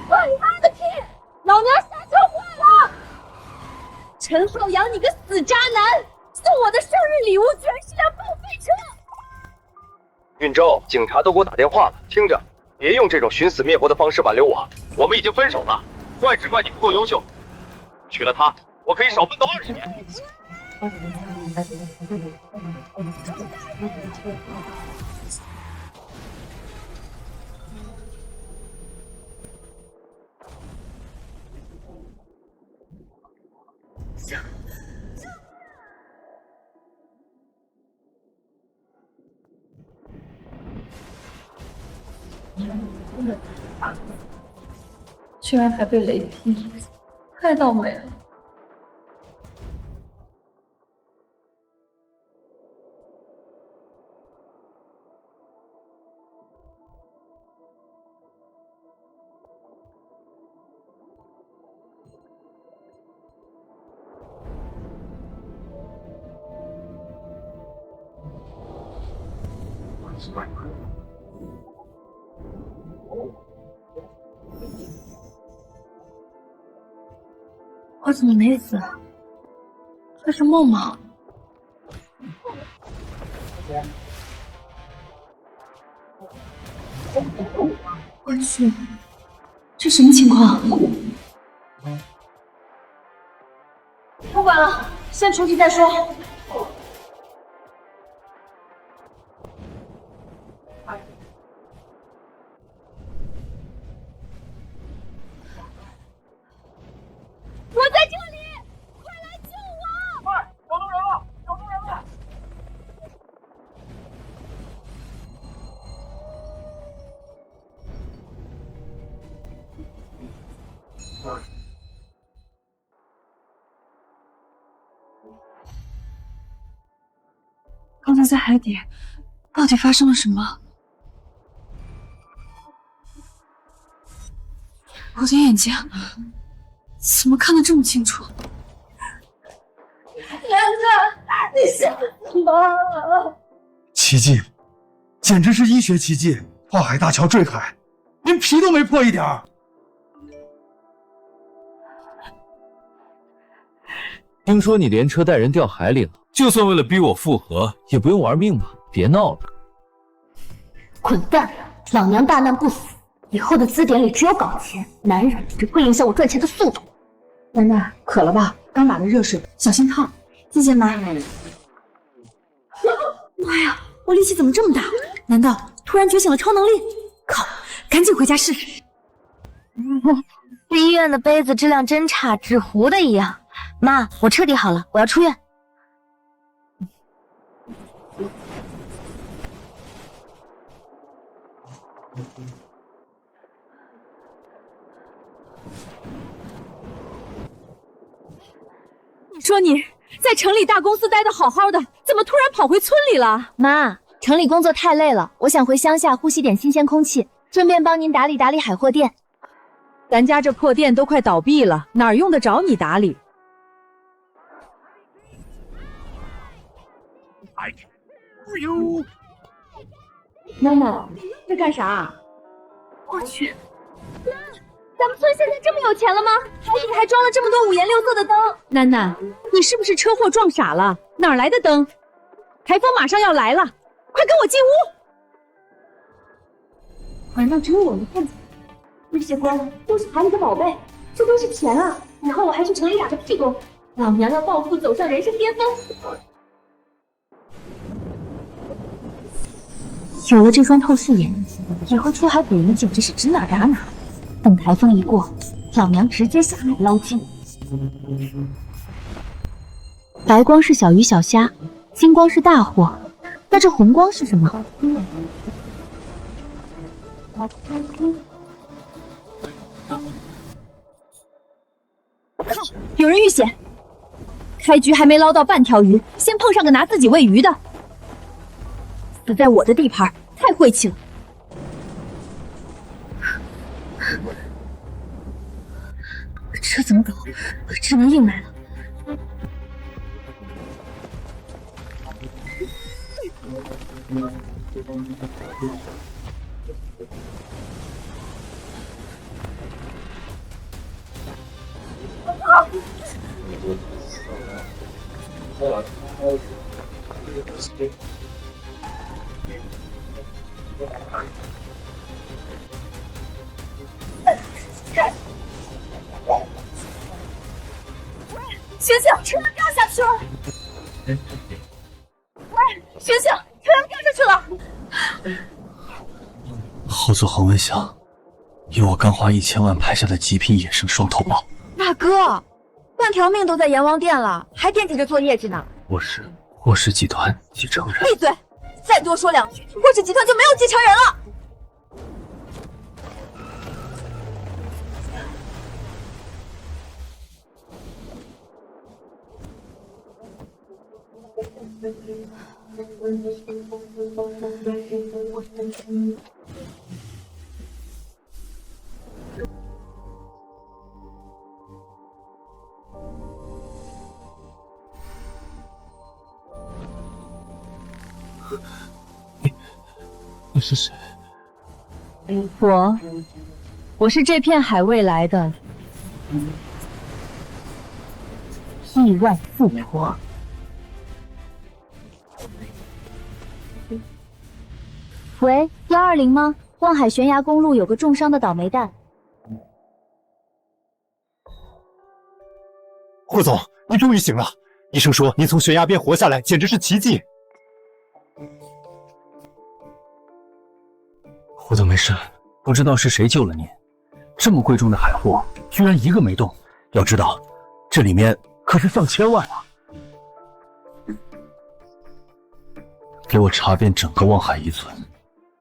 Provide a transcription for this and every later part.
我你妈的屁！老娘下车坏了！陈浩洋，你个死渣男，送我的生日礼物居然是辆报废车！运州，警察都给我打电话了，听着，别用这种寻死灭活的方式挽留我。我们已经分手了，怪只怪你不够优秀。娶了她，我可以少奋斗20年。居然还被雷劈，太倒霉了。我怎么没死？这是梦吗？我去，这什么情况？不管了，先处理再说。我在这里，快来救我！快，有路人了，有路人了！刚才在海底，到底发生了什么？我的眼睛怎么看得这么清楚？楠楠，你想死吗？奇迹，简直是医学奇迹！跨海大桥坠海，连皮都没破一点儿。听说你连车带人掉海里了，就算为了逼我复合，也不用玩命吧？别闹了！滚蛋！老娘大难不死，以后的字典里只有搞钱，男人只会影响我赚钱的速度。楠楠，渴了吧？刚打的热水，小心烫。谢谢妈。妈呀，我力气怎么这么大？难道突然觉醒了超能力？靠，赶紧回家试试。这医院的杯子质量真差，纸糊的一样。妈，我彻底好了，我要出院。你说你在城里大公司待得好好的，怎么突然跑回村里了？妈，城里工作太累了，我想回乡下呼吸点新鲜空气，顺便帮您打理打理海货店。咱家这破店都快倒闭了，哪儿用得着你打理？娜娜，在干啥？我去，妈，咱们村现在这么有钱了吗？海底还装了这么多五颜六色的灯。楠楠，你是不是车祸撞傻了？哪儿来的灯？台风马上要来了，快跟我进屋！难道只有我能看见？这些光都是海里的宝贝，这都是钱啊！以后我还去城里打个屁工，老娘要暴富，走上人生巅峰。有了这双透视眼，以后出海捕鱼简直是指哪打哪。等台风一过，老娘直接下海捞金。白光是小鱼小虾，金光是大货，那这红光是什么？有人遇险，开局还没捞到半条鱼，先碰上个拿自己喂鱼的，死在我的地盘，太晦气了。这怎么搞？只能硬来了。醒醒，车要掉下去了！喂，醒醒，车要掉下去了！后座恒温箱，有我刚花1000万拍下的极品野生双头豹。大哥，半条命都在阎王殿了，还惦记着做业绩呢。我是霍氏集团继承人。闭嘴！再多说2句，霍氏集团就没有继承人了。你是谁？我是这片海未来的意外富婆。喂，120吗？望海悬崖公路有个重伤的倒霉蛋。霍总，你终于醒了！医生说您从悬崖边活下来，简直是奇迹。霍总没事，不知道是谁救了您。这么贵重的海货，居然一个没动。要知道，这里面可是上千万啊！给我查遍整个望海遗存，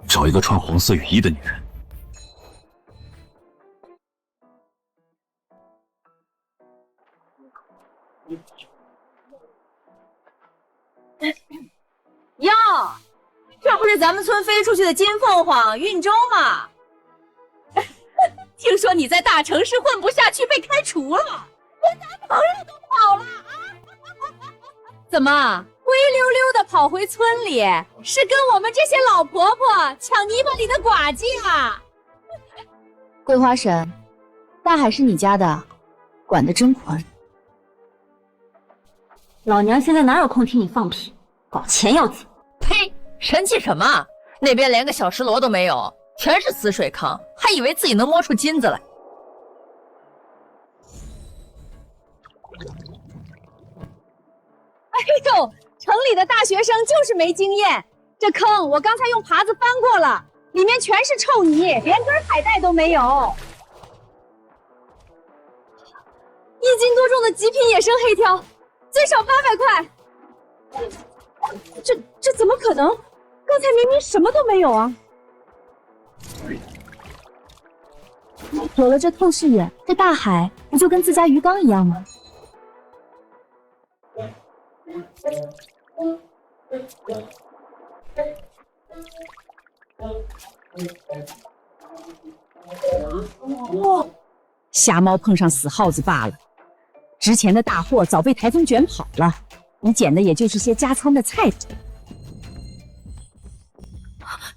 找一个穿红色雨衣的女人。哟，这不是咱们村飞出去的金凤凰运州吗？听说你在大城市混不下去，被开除了，连男朋友都跑了啊！怎么灰溜溜的跑回村里？是跟我们这些老婆婆抢泥巴里的寡妇啊？桂花婶，大海是你家的，管得真宽。老娘现在哪有空听你放屁，搞钱要紧。呸！神气什么？那边连个小石螺都没有，全是死水坑，还以为自己能摸出金子来。哎呦，城里的大学生就是没经验，这坑我刚才用耙子翻过了，里面全是臭泥，连根海带都没有。1斤多重的极品野生黑条，最少800块。这怎么可能？刚才明明什么都没有啊！有了这透视眼，这大海不就跟自家鱼缸一样吗？瞎猫碰上死耗子罢了，值钱的大货早被台风卷跑了，你捡的也就是些加餐的菜。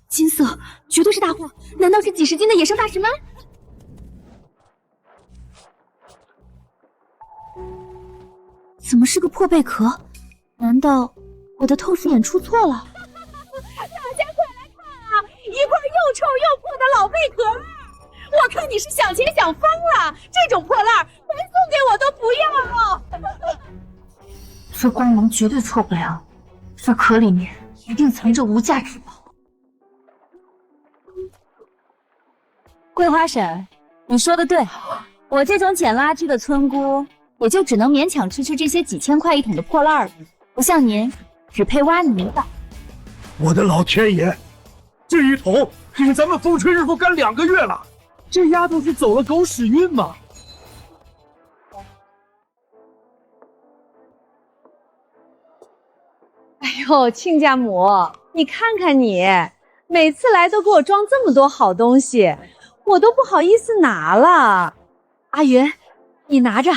金色，绝对是大货！难道是几十斤的野生大石鳗？怎么是个破贝壳？难道我的透视眼出错了？大家快来看啊！一块又臭又破的老贝壳！我看你是想钱想疯了，这种破烂白送给我都不要！这光芒绝对错不了，这壳里面一定藏着无价之宝。桂花婶，你说的对，我这种捡垃圾的村姑，也就只能勉强吃这些几千块一桶的破烂了，不像您，只配挖泥巴。我的老天爷，这一桶可是咱们风吹日晒干2个月了，这丫头是走了狗屎运吗？哎呦，亲家母，你看看你，每次来都给我装这么多好东西，我都不好意思拿了。阿云，你拿着，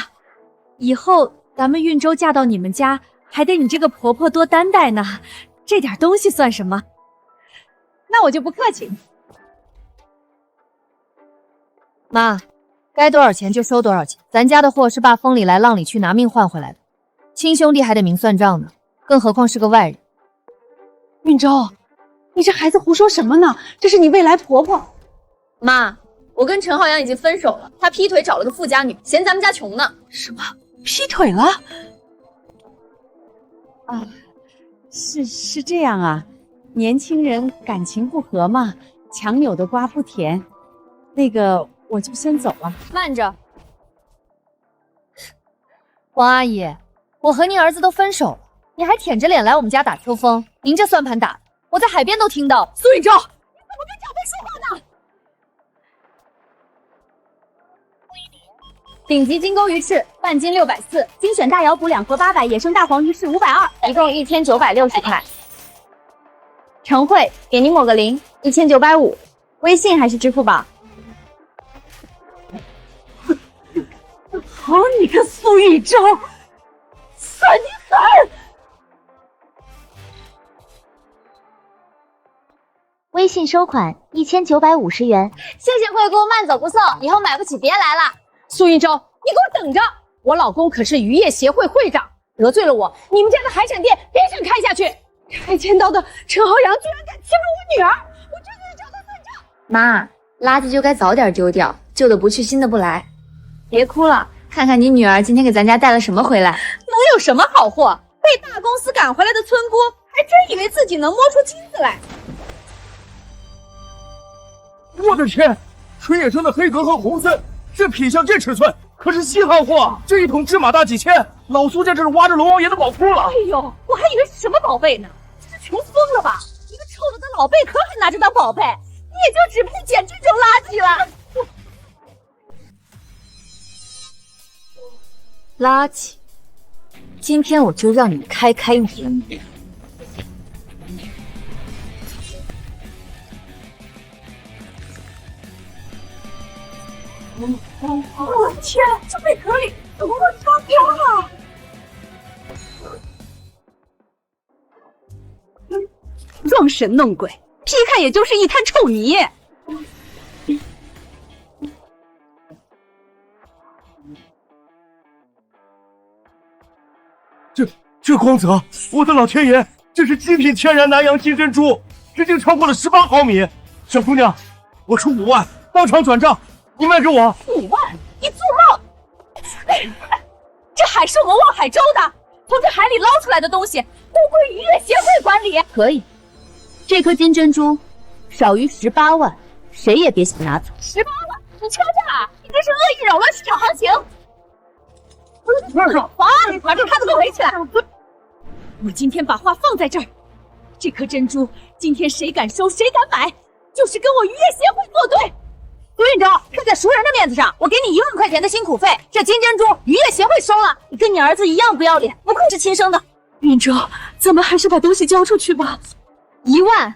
以后咱们运州嫁到你们家，还得你这个婆婆多担待呢。这点东西算什么？那我就不客气。妈，该多少钱就收多少钱。咱家的货是爸风里来浪里去拿命换回来的，亲兄弟还得明算账呢，更何况是个外人。运周，你这孩子胡说什么呢？这是你未来婆婆。妈，我跟陈浩洋已经分手了，他劈腿找了个富家女，嫌咱们家穷呢。什么？劈腿了？啊，是这样啊，年轻人感情不和嘛，强扭的瓜不甜。那个，我就先走了。慢着，王阿姨，我和您儿子都分手了，你还舔着脸来我们家打秋风，您这算盘打的，我在海边都听到。苏运周，你怎么跟长辈说话呢？顶级金钩鱼翅，半斤640，精选大窑补2盒800，野生大黄鱼翅520，一共1960块。陈慧，给您抹个0，1950，微信还是支付宝？好你个苏运周，算你狠！微信收款1950元。谢谢惠顾，慢走不送，以后买不起别来了。苏运周，你给我等着！我老公可是渔业协会会长，得罪了我，你们家的海产店别想开下去！开签到的陈浩洋居然敢欺负我女儿，我真的是找他算账！妈，垃圾就该早点丢掉，旧的不去，新的不来。别哭了，看看你女儿今天给咱家带了什么回来。能有什么好货？被大公司赶回来的村姑，还真以为自己能摸出金子来。我的天，纯野生的黑格和红参，这品相这尺寸，可是稀罕货，这一桶芝麻大几千，老苏家这是挖着龙王爷的宝库了。哎呦，我还以为是什么宝贝呢，这是穷疯了吧？一个臭了的老贝壳还拿着当宝贝，你也就只配捡这种垃圾了。垃圾，今天我就让你开开眼。我的天，这贝壳里怎么会发光啊？装神弄鬼，劈开也就是一滩臭泥。这光泽，我的老天爷，这是极品天然南洋金珍珠，直径超过了18毫米。小姑娘，我出5万，当场转账，你卖给我。5万？你做梦！这海是我们望海州的，从这海里捞出来的东西都归渔业协会管理。可以，这颗金珍珠少于18万，谁也别想拿走。18万？你敲诈！你这是恶意扰乱市场行情！好啊，把这摊子给我围起来！我今天把话放在这儿，这颗珍珠今天谁敢收谁敢买，就是跟我渔业协会作对。苏运周，看在熟人的面子上，我给你1万块钱的辛苦费。这金珍珠渔业协会收了，你跟你儿子一样不要脸，不愧是亲生的。运周，咱们还是把东西交出去吧。1万，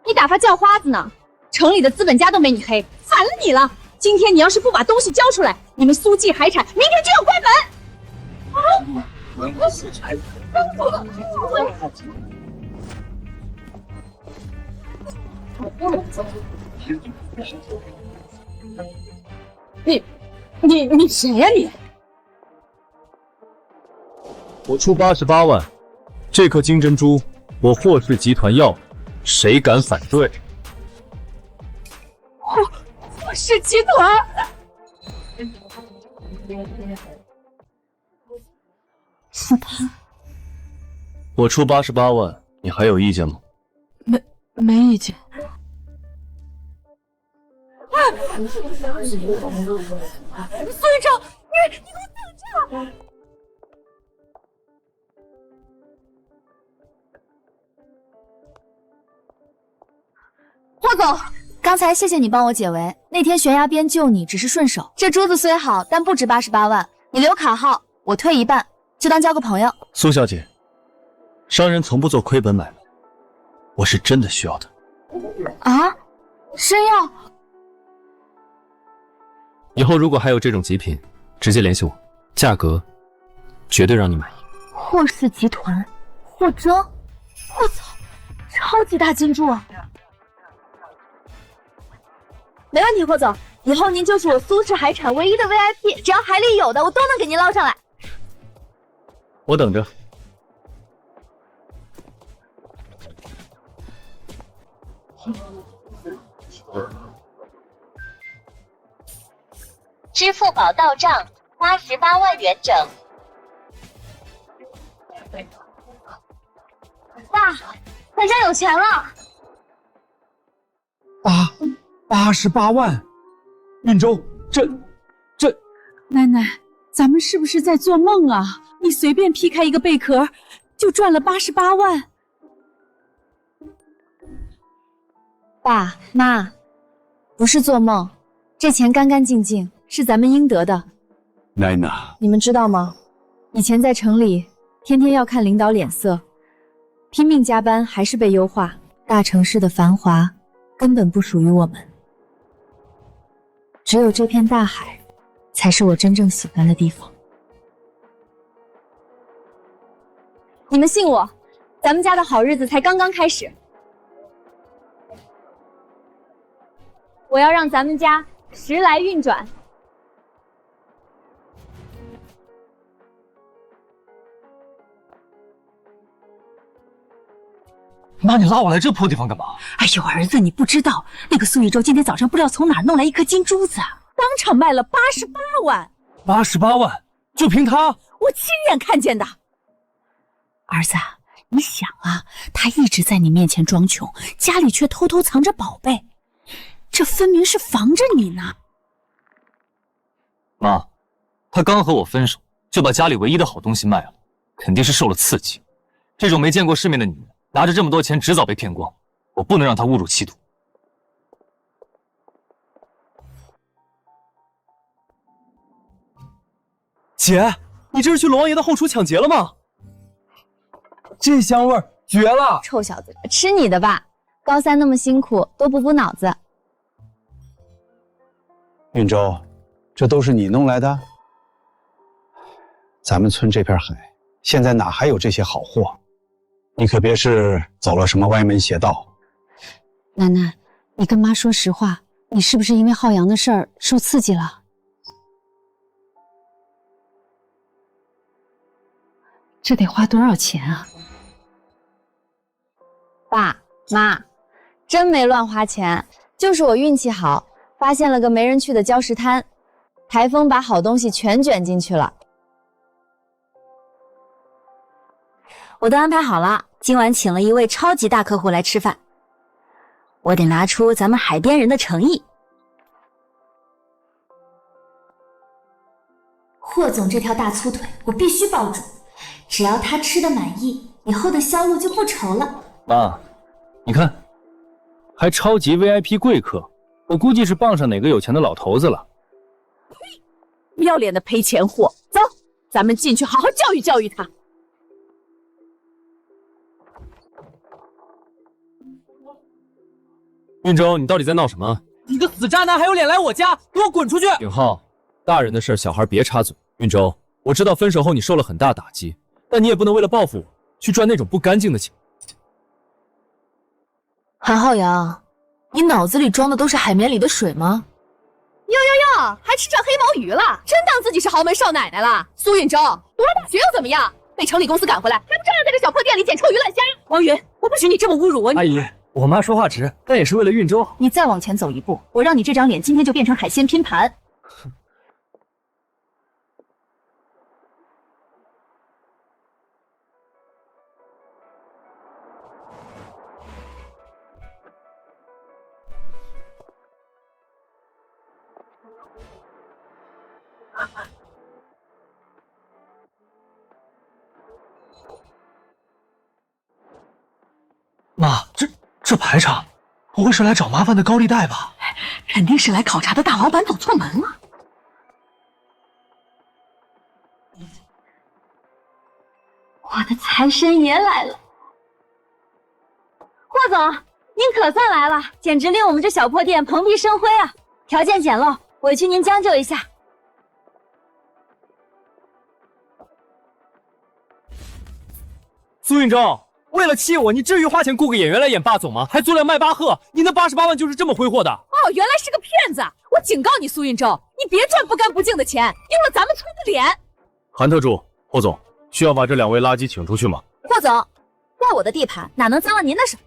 你打发叫花子呢？城里的资本家都没你黑，反了你了！今天你要是不把东西交出来，你们苏记海产明天就要关门。你谁呀你？我出88万，这颗金珍珠我霍氏集团要，谁敢反对？霍氏集团。是他。我出88万，你还有意见吗？没意见。苏玉成，你给我等着！霍总，刚才谢谢你帮我解围，那天悬崖边救你只是顺手。这珠子虽好，但不值88万，你留卡号，我退一半，就当交个朋友。苏小姐，商人从不做亏本买卖，我是真的需要的。啊？生药？以后如果还有这种极品，直接联系我，价格绝对让你满意。霍氏集团，霍征，我操，超级大金柱啊！没问题，霍总，以后您就是我苏氏海产唯一的 VIP， 只要海里有的，我都能给您捞上来。我等着。支付宝到账88万元整。爸，咱家有钱了。88万，运州，这，奶奶，咱们是不是在做梦啊？你随便劈开一个贝壳，就赚了88万。爸妈，不是做梦，这钱干干净净，是咱们应得的。奶奶，你们知道吗？以前在城里，天天要看领导脸色，拼命加班还是被优化。大城市的繁华根本不属于我们，只有这片大海，才是我真正喜欢的地方。你们信我，咱们家的好日子才刚刚开始。我要让咱们家时来运转。妈，你拉我来这破地方干嘛？哎呦，儿子，你不知道，那个苏玉洲今天早上不知道从哪儿弄来一颗金珠子，当场卖了88万。88万，就凭他？我亲眼看见的。儿子，你想啊，他一直在你面前装穷，家里却偷偷藏着宝贝，这分明是防着你呢。妈，他刚和我分手，就把家里唯一的好东西卖了，肯定是受了刺激。这种没见过世面的女人，拿着这么多钱，迟早被骗光。我不能让她误入歧途。姐，你这是去龙王爷的后厨抢劫了吗？这香味儿绝了！臭小子，吃你的吧！高三那么辛苦，都补补脑子。运州，这都是你弄来的？咱们村这片海，现在哪还有这些好货？你可别是走了什么歪门邪道。奶奶，你跟妈说实话，你是不是因为浩洋的事儿受刺激了？这得花多少钱啊？爸妈，真没乱花钱，就是我运气好，发现了个没人去的礁石滩，台风把好东西全卷进去了。我都安排好了，今晚请了一位超级大客户来吃饭，我得拿出咱们海边人的诚意。霍总这条大粗腿，我必须抱住，只要他吃的满意，以后的销路就不愁了。妈，你看，还超级 VIP 贵客，我估计是傍上哪个有钱的老头子了。不要脸的赔钱货！走，咱们进去好好教育教育他。运州，你到底在闹什么？你个死渣男，还有脸来我家？给我滚出去！景浩，大人的事小孩别插嘴。运州，我知道分手后你受了很大打击，但你也不能为了报复我去赚那种不干净的钱。韩浩洋，你脑子里装的都是海绵里的水吗？哟，还吃这黑毛鱼了？真当自己是豪门少奶奶了？苏运州，读了大学又怎么样？被城里公司赶回来，还不照样在这小破店里捡臭鱼烂虾？王云，我不许你这么侮辱我！阿姨，我妈说话直，但也是为了运州。你再往前走一步，我让你这张脸今天就变成海鲜拼盘。妈，这排场，不会是来找麻烦的高利贷吧？肯定是来考察的大老板走错门了。我的财神爷来了！霍总，您可算来了，简直令我们这小破店蓬荜生辉啊！条件简陋，委屈您将就一下。苏运州，为了气我，你至于花钱雇个演员来演霸总吗？还租辆迈巴赫，你那88万就是这么挥霍的？哦，原来是个骗子！我警告你，苏运周，你别赚不干不净的钱，丢了咱们村的脸。韩特助，霍总，需要把这2位垃圾请出去吗？霍总，在我的地盘哪能脏了您的手？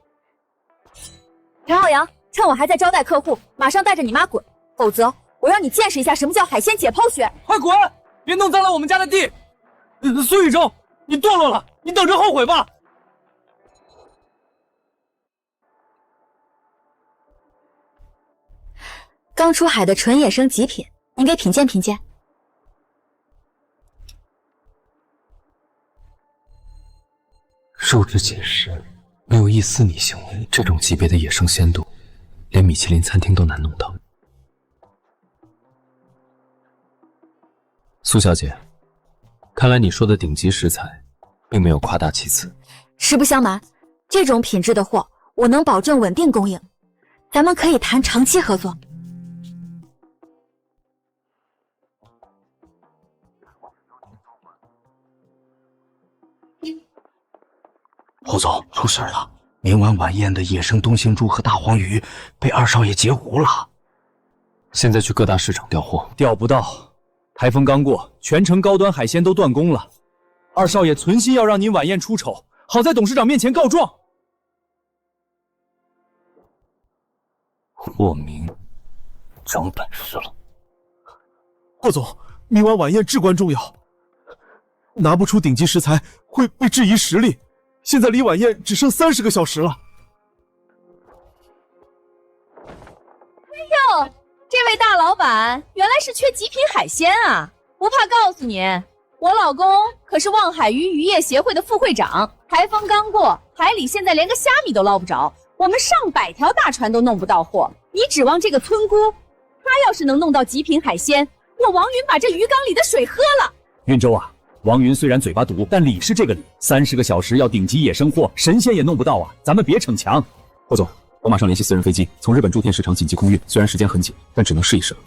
陈浩洋，趁我还在招待客户，马上带着你妈滚，否则我让你见识一下什么叫海鲜解剖学！快滚！别弄脏了我们家的地！苏宇洲，你堕落了，你等着后悔吧！刚出海的纯野生极品，您给品鉴品鉴。肉质紧实，没有一丝米腥味，这种级别的野生鲜度，连米其林餐厅都难弄到。苏小姐，看来你说的顶级食材，并没有夸大其词。实不相瞒，这种品质的货，我能保证稳定供应，咱们可以谈长期合作。侯总，出事了！明晚晚宴的野生东星猪和大黄鱼被2少爷截胡了。现在去各大市场调货，调不到。台风刚过，全城高端海鲜都断供了。2少爷存心要让您晚宴出丑，好在董事长面前告状。霍明长本事了。霍总，明晚晚宴至关重要，拿不出顶级食材会被质疑实力。现在离晚宴只剩30个小时了。哎呦，这位大老板原来是缺极品海鲜啊！不怕告诉你，我老公可是望海鱼渔业协会的副会长。台风刚过，海里现在连个虾米都捞不着，我们上百条大船都弄不到货。你指望这个村姑，她要是能弄到极品海鲜，我王云把这鱼缸里的水喝了。运州啊，王云虽然嘴巴毒，但理是这个理。30个小时要顶级野生货，神仙也弄不到啊！咱们别逞强。霍总，我马上联系私人飞机，从日本筑天市场紧急空运。虽然时间很紧，但只能试一试了。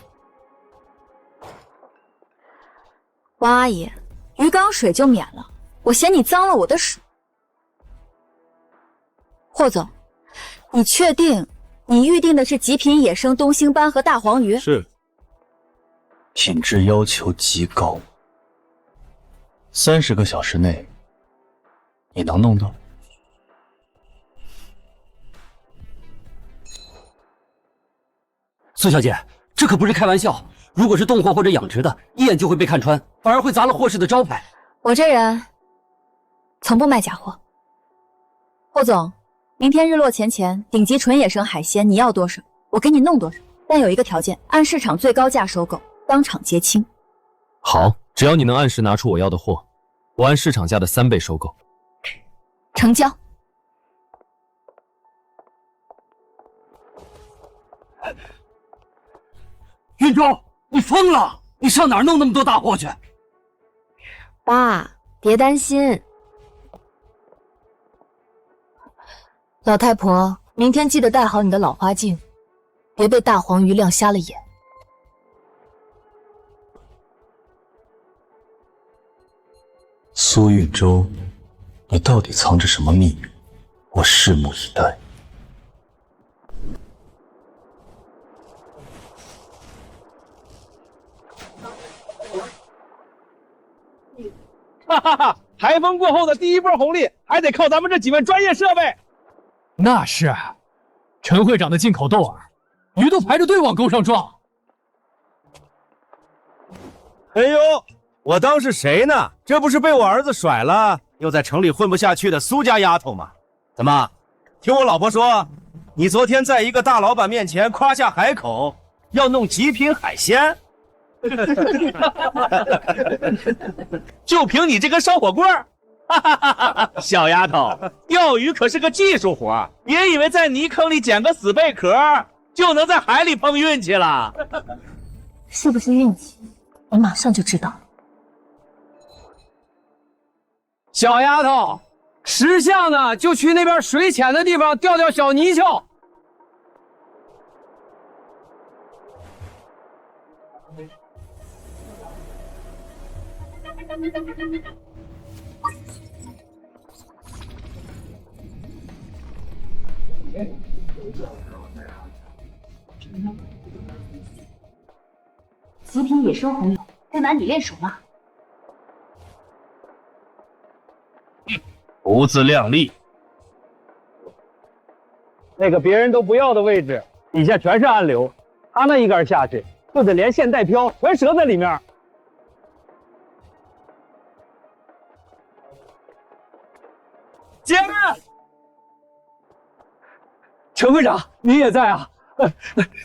王阿姨，鱼缸水就免了，我嫌你脏了我的手。霍总，你确定你预定的是极品野生东星斑和大黄鱼？是。品质要求极高。30个小时内，你能弄到？苏小姐，这可不是开玩笑。如果是冻货或者养殖的，一眼就会被看穿，反而会砸了霍氏的招牌。我这人从不卖假货。霍总，明天日落前顶级纯野生海鲜你要多少，我给你弄多少，但有一个条件，按市场最高价收购，当场结清。好，只要你能按时拿出我要的货，我按市场价的3倍收购。成交。运州，你疯了！你上哪儿弄那么多大货去？爸，别担心。老太婆，明天记得带好你的老花镜，别被大黄鱼亮瞎了眼。苏运州，你到底藏着什么秘密？我拭目以待。哈哈哈！台风过后的第一波红利，还得靠咱们这几万专业设备。那是，陈会长的进口豆饵，鱼都排着队往沟上撞。哎呦，我当是谁呢？这不是被我儿子甩了，又在城里混不下去的苏家丫头吗？怎么，听我老婆说，你昨天在一个大老板面前夸下海口，要弄极品海鲜？就凭你这根烧火棍儿，小丫头，钓鱼可是个技术活，别以为在泥坑里捡个死贝壳就能在海里碰运气了。是不是运气？你马上就知道了。小丫头，识相呢，就去那边水浅的地方钓钓小泥鳅。极品野生红油，在哪里练手吗？不自量力。那个别人都不要的位置，底下全是暗流，他那一杆下去，就得连线带飘，全折在里面。姐们，陈会长，您也在啊？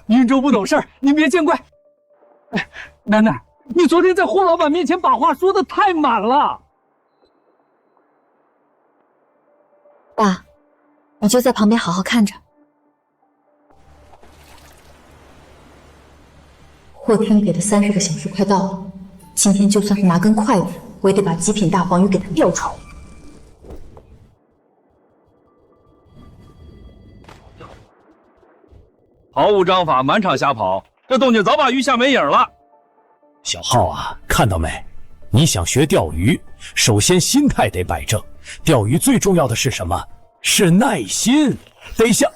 云州不懂事儿，您别见怪。楠楠，你昨天在霍老板面前把话说的太满了。爸，你就在旁边好好看着。霍天给的30个小时快到了，今天就算是拿根筷子，我也得把极品大黄鱼给他吊出来。毫无章法，满场瞎跑，这动静早把鱼吓没影了。小浩啊，看到没？你想学钓鱼，首先心态得摆正。钓鱼最重要的是什么？是耐心，得像……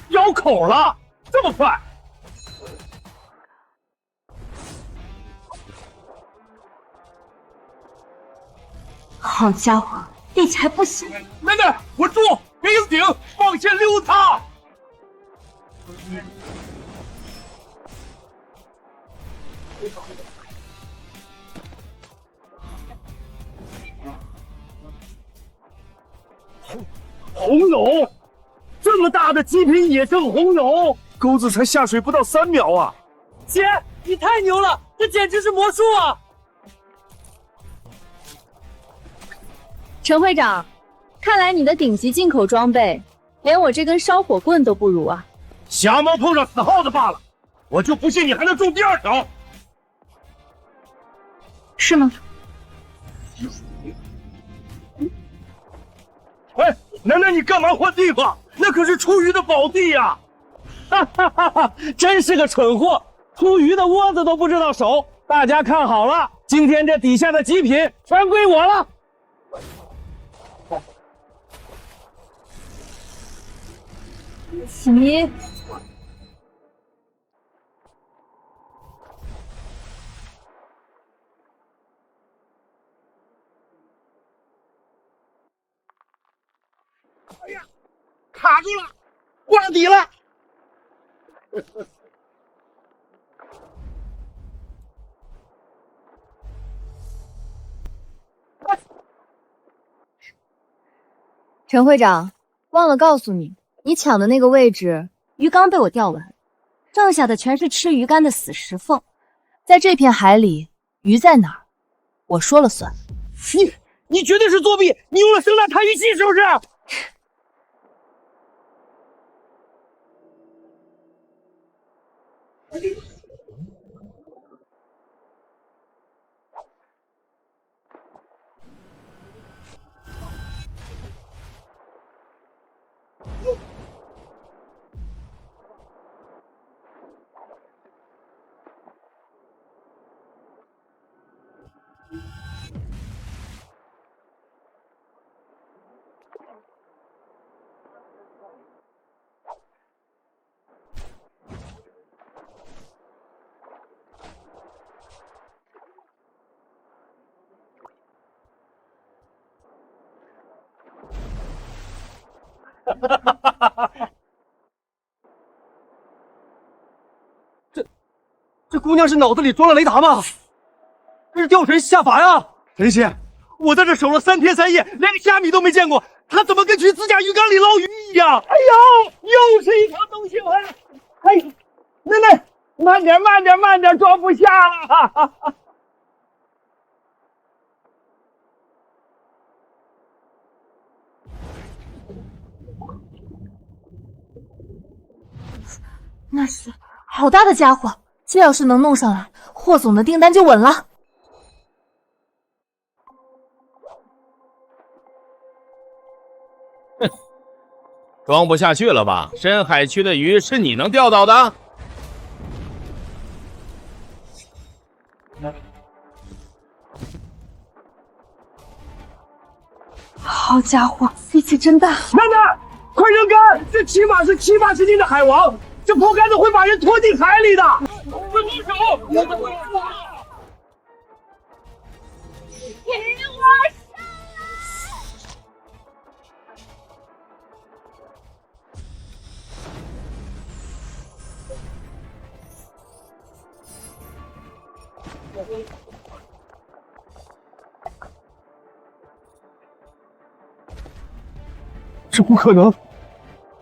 咬口了，这么快？好家伙，力气还不小！楠楠，稳住，别用顶，往前溜他！红蛹，这么大的极品野生红蛹，钩子才下水不到3秒啊！姐，你太牛了，这简直是魔术啊！陈会长，看来你的顶级进口装备，连我这根烧火棍都不如啊！瞎猫碰上死耗子罢了，我就不信你还能中第2条。是吗？哎，楠楠，你干嘛换地方？那可是出鱼的宝地呀！哈哈哈哈！真是个蠢货，出鱼的窝子都不知道守。大家看好了，今天这底下的极品全归我了。你哎呀，卡住了，挂底了。陈会长，忘了告诉你，你抢的那个位置，鱼缸被我钓完，剩下的全是吃鱼竿的死石缝。在这片海里，鱼在哪儿，我说了算。你绝对是作弊！你用了声呐弹鱼器是不是？这姑娘是脑子里装了雷达吗？这是吊神下凡啊！神仙，我在这守了3天3夜，连个虾米都没见过，他怎么跟去自家鱼缸里捞鱼一样？哎呦，又是一条东西回来！哎呦，奶奶，慢点，慢点，慢点，装不下了！那是好大的家伙，这要是能弄上来，霍总的订单就稳了。哼，装不下去了吧？深海区的鱼是你能钓到的？好家伙，力气气真大。楠楠，快扔竿！这起码是70-80斤的海王，这破杆子会把人拖进海里的。快动手！这不可能，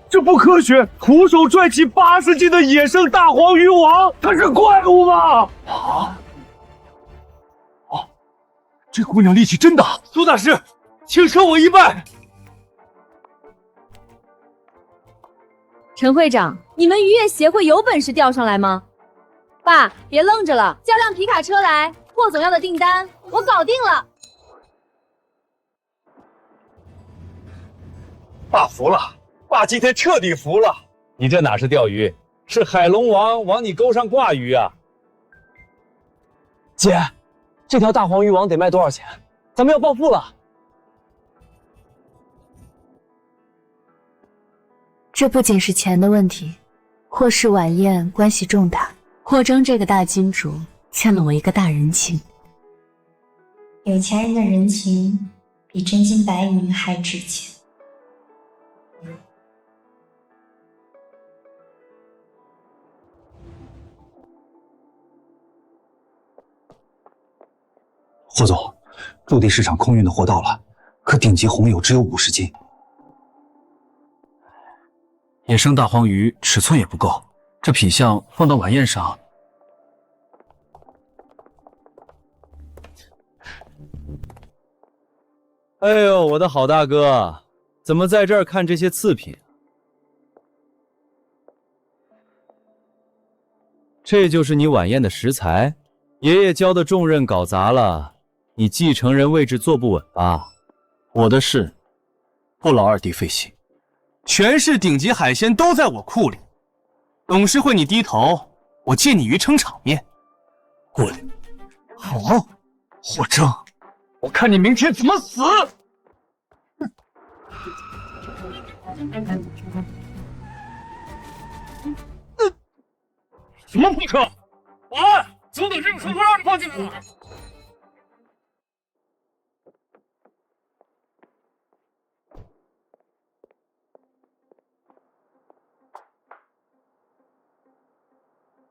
这不科学！徒手拽起80斤的野生大黄鱼王，他是怪物吗？这姑娘力气真大！苏大师，请收我一拜。陈会长，你们渔业协会有本事调上来吗？爸，别愣着了，叫辆皮卡车来，霍总要的订单我搞定了。爸服了，爸今天彻底服了。你这哪是钓鱼，是海龙王往你钩上挂鱼啊！姐，这条大黄鱼王得卖多少钱？咱们要暴富了。这不仅是钱的问题，霍氏晚宴关系重大，霍征这个大金主欠了我一个大人情。有钱人的人情比真金白银还值钱。霍总，陆地市场空运的货到了，可顶级红友只有50斤。野生大黄鱼尺寸也不够，这品相放到晚宴上。哎呦，我的好大哥，怎么在这儿看这些次品？这就是你晚宴的食材？爷爷交的重任搞砸了。你继承人位置坐不稳吧？我的事不劳二弟费心，全市顶级海鲜都在我库里。董事会你低头，我借你鱼撑场面。滚！好，霍征，我看你明天怎么死！什么破车？保安，总等这个车不让你放进来了。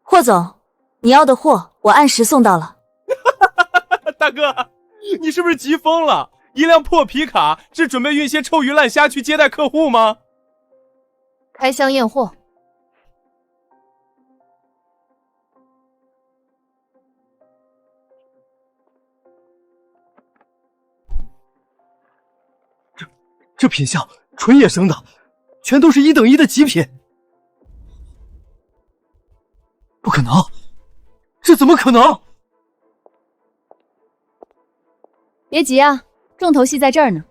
霍总，你要的货我按时送到了。大哥，你是不是急疯了？一辆破皮卡是准备运些臭鱼烂虾去接待客户吗？开箱验货。这品相纯野生的，全都是1等1的极品。不可能，这怎么可能？别急啊，重头戏在这儿呢。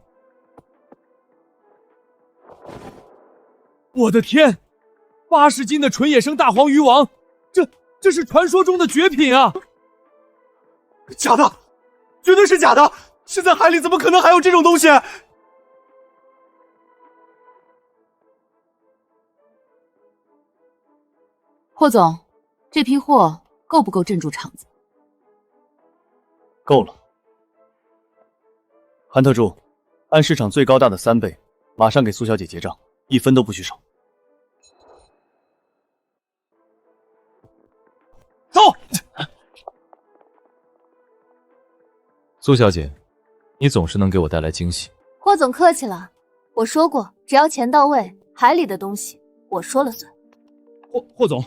我的天，80斤的纯野生大黄鱼王，这是传说中的绝品啊！假的，绝对是假的！现在海里怎么可能还有这种东西？霍总，这批货够不够镇住场子？够了。韩特助，按市场最高价的3倍，马上给苏小姐结账，1分都不许少。走。苏小姐，你总是能给我带来惊喜。霍总客气了，我说过，只要钱到位，海里的东西我说了算。霍总，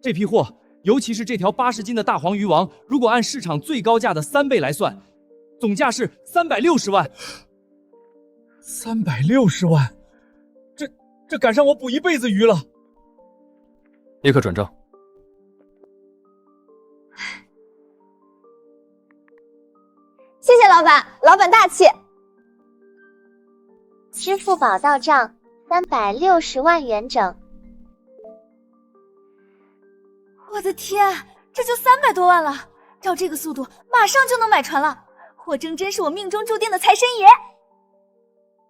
这批货，尤其是这条80斤的大黄鱼王，如果按市场最高价的3倍来算，总价是360万。360万，这赶上我捕一辈子鱼了。立刻转账。谢谢老板，老板大气。支付宝到账360万元整。我的天，这就300多万了！照这个速度，马上就能买船了。霍征真是我命中注定的财神爷。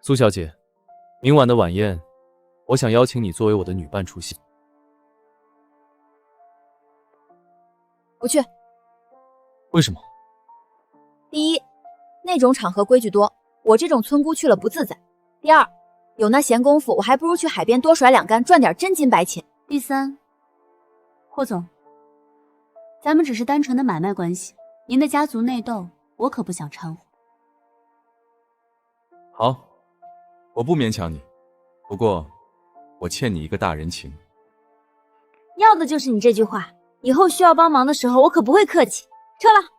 苏小姐，明晚的晚宴，我想邀请你作为我的女伴出席。不去。为什么？第一，那种场合规矩多，我这种村姑去了不自在。第二，有那闲工夫，我还不如去海边多甩2竿，赚点真金白钱。第三，霍总，咱们只是单纯的买卖关系，您的家族内斗，我可不想掺和。好，我不勉强你，不过我欠你一个大人情。要的就是你这句话，以后需要帮忙的时候，我可不会客气。撤了。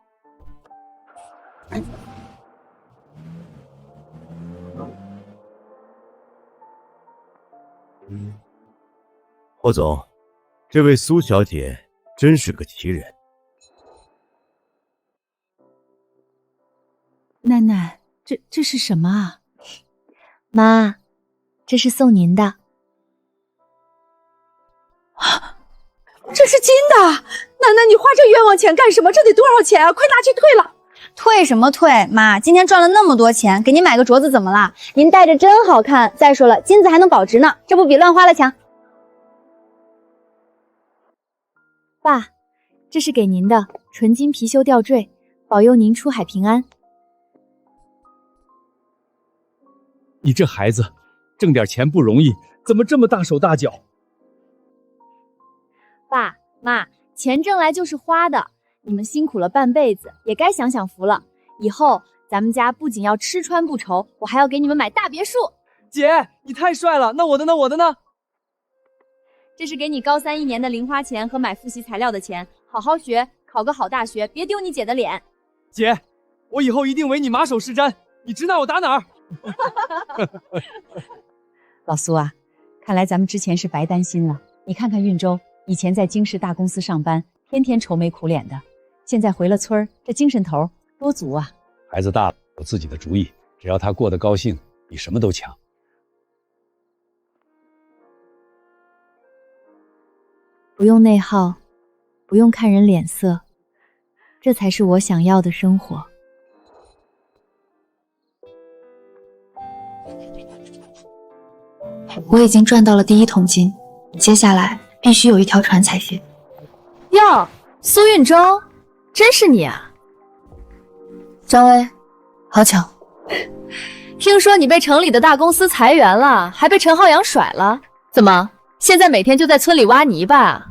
霍总，这位苏小姐真是个奇人。奶奶，这是什么啊？妈，这是送您的。这是金的，奶奶，你花这冤枉钱干什么？这得多少钱啊？快拿去退了！退什么退？妈，今天赚了那么多钱，给您买个镯子怎么啦？您戴着真好看。再说了，金子还能保值呢，这不比乱花了强？爸，这是给您的纯金貔貅吊坠，保佑您出海平安。你这孩子，挣点钱不容易，怎么这么大手大脚？爸妈，钱挣来就是花的，你们辛苦了半辈子，也该享享福了。以后咱们家不仅要吃穿不愁，我还要给你们买大别墅。姐，你太帅了！那我的呢？我的呢？这是给你高31年的零花钱和买复习材料的钱，好好学，考个好大学，别丢你姐的脸。姐，我以后一定为你马首是瞻，你指哪我打哪儿。老苏啊，看来咱们之前是白担心了。你看看运周，以前在京市大公司上班，天天愁眉苦脸的，现在回了村儿，这精神头多足啊！孩子大了，有自己的主意，只要他过得高兴，比什么都强。不用内耗，不用看人脸色，这才是我想要的生活。我已经赚到了第1桶金，接下来必须有一条船才行。哟，苏运周，真是你啊！张薇，好巧。听说你被城里的大公司裁员了，还被陈浩洋甩了，怎么现在每天就在村里挖泥巴啊？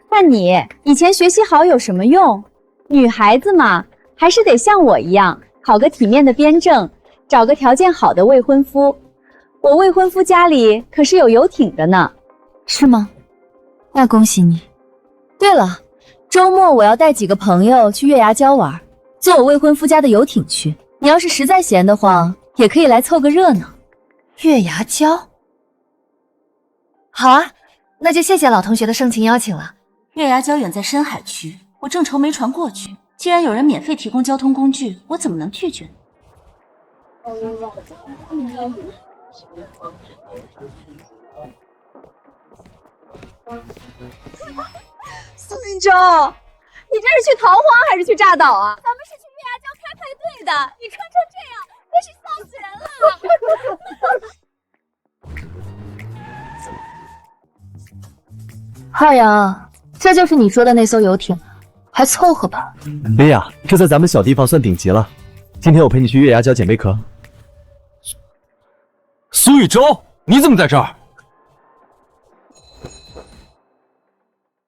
看你以前学习好有什么用？女孩子嘛，还是得像我一样，考个体面的编政，找个条件好的未婚夫。我未婚夫家里可是有游艇的呢。是吗？那恭喜你。对了，周末我要带几个朋友去月牙礁玩，坐我未婚夫家的游艇去。你要是实在闲得慌，也可以来凑个热闹。月牙礁？好啊，那就谢谢老同学的盛情邀请了。月牙礁远在深海区，我正愁没船过去。既然有人免费提供交通工具，我怎么能拒绝？苏运周，你这是去逃荒还是去炸岛啊？咱们是去月牙礁开派对的，你穿成这样，真是笑死人了。浩洋，这就是你说的那艘游艇，还凑合吧？薇娅，这在咱们小地方算顶级了。今天我陪你去月牙礁捡贝壳。苏雨舟，你怎么在这儿？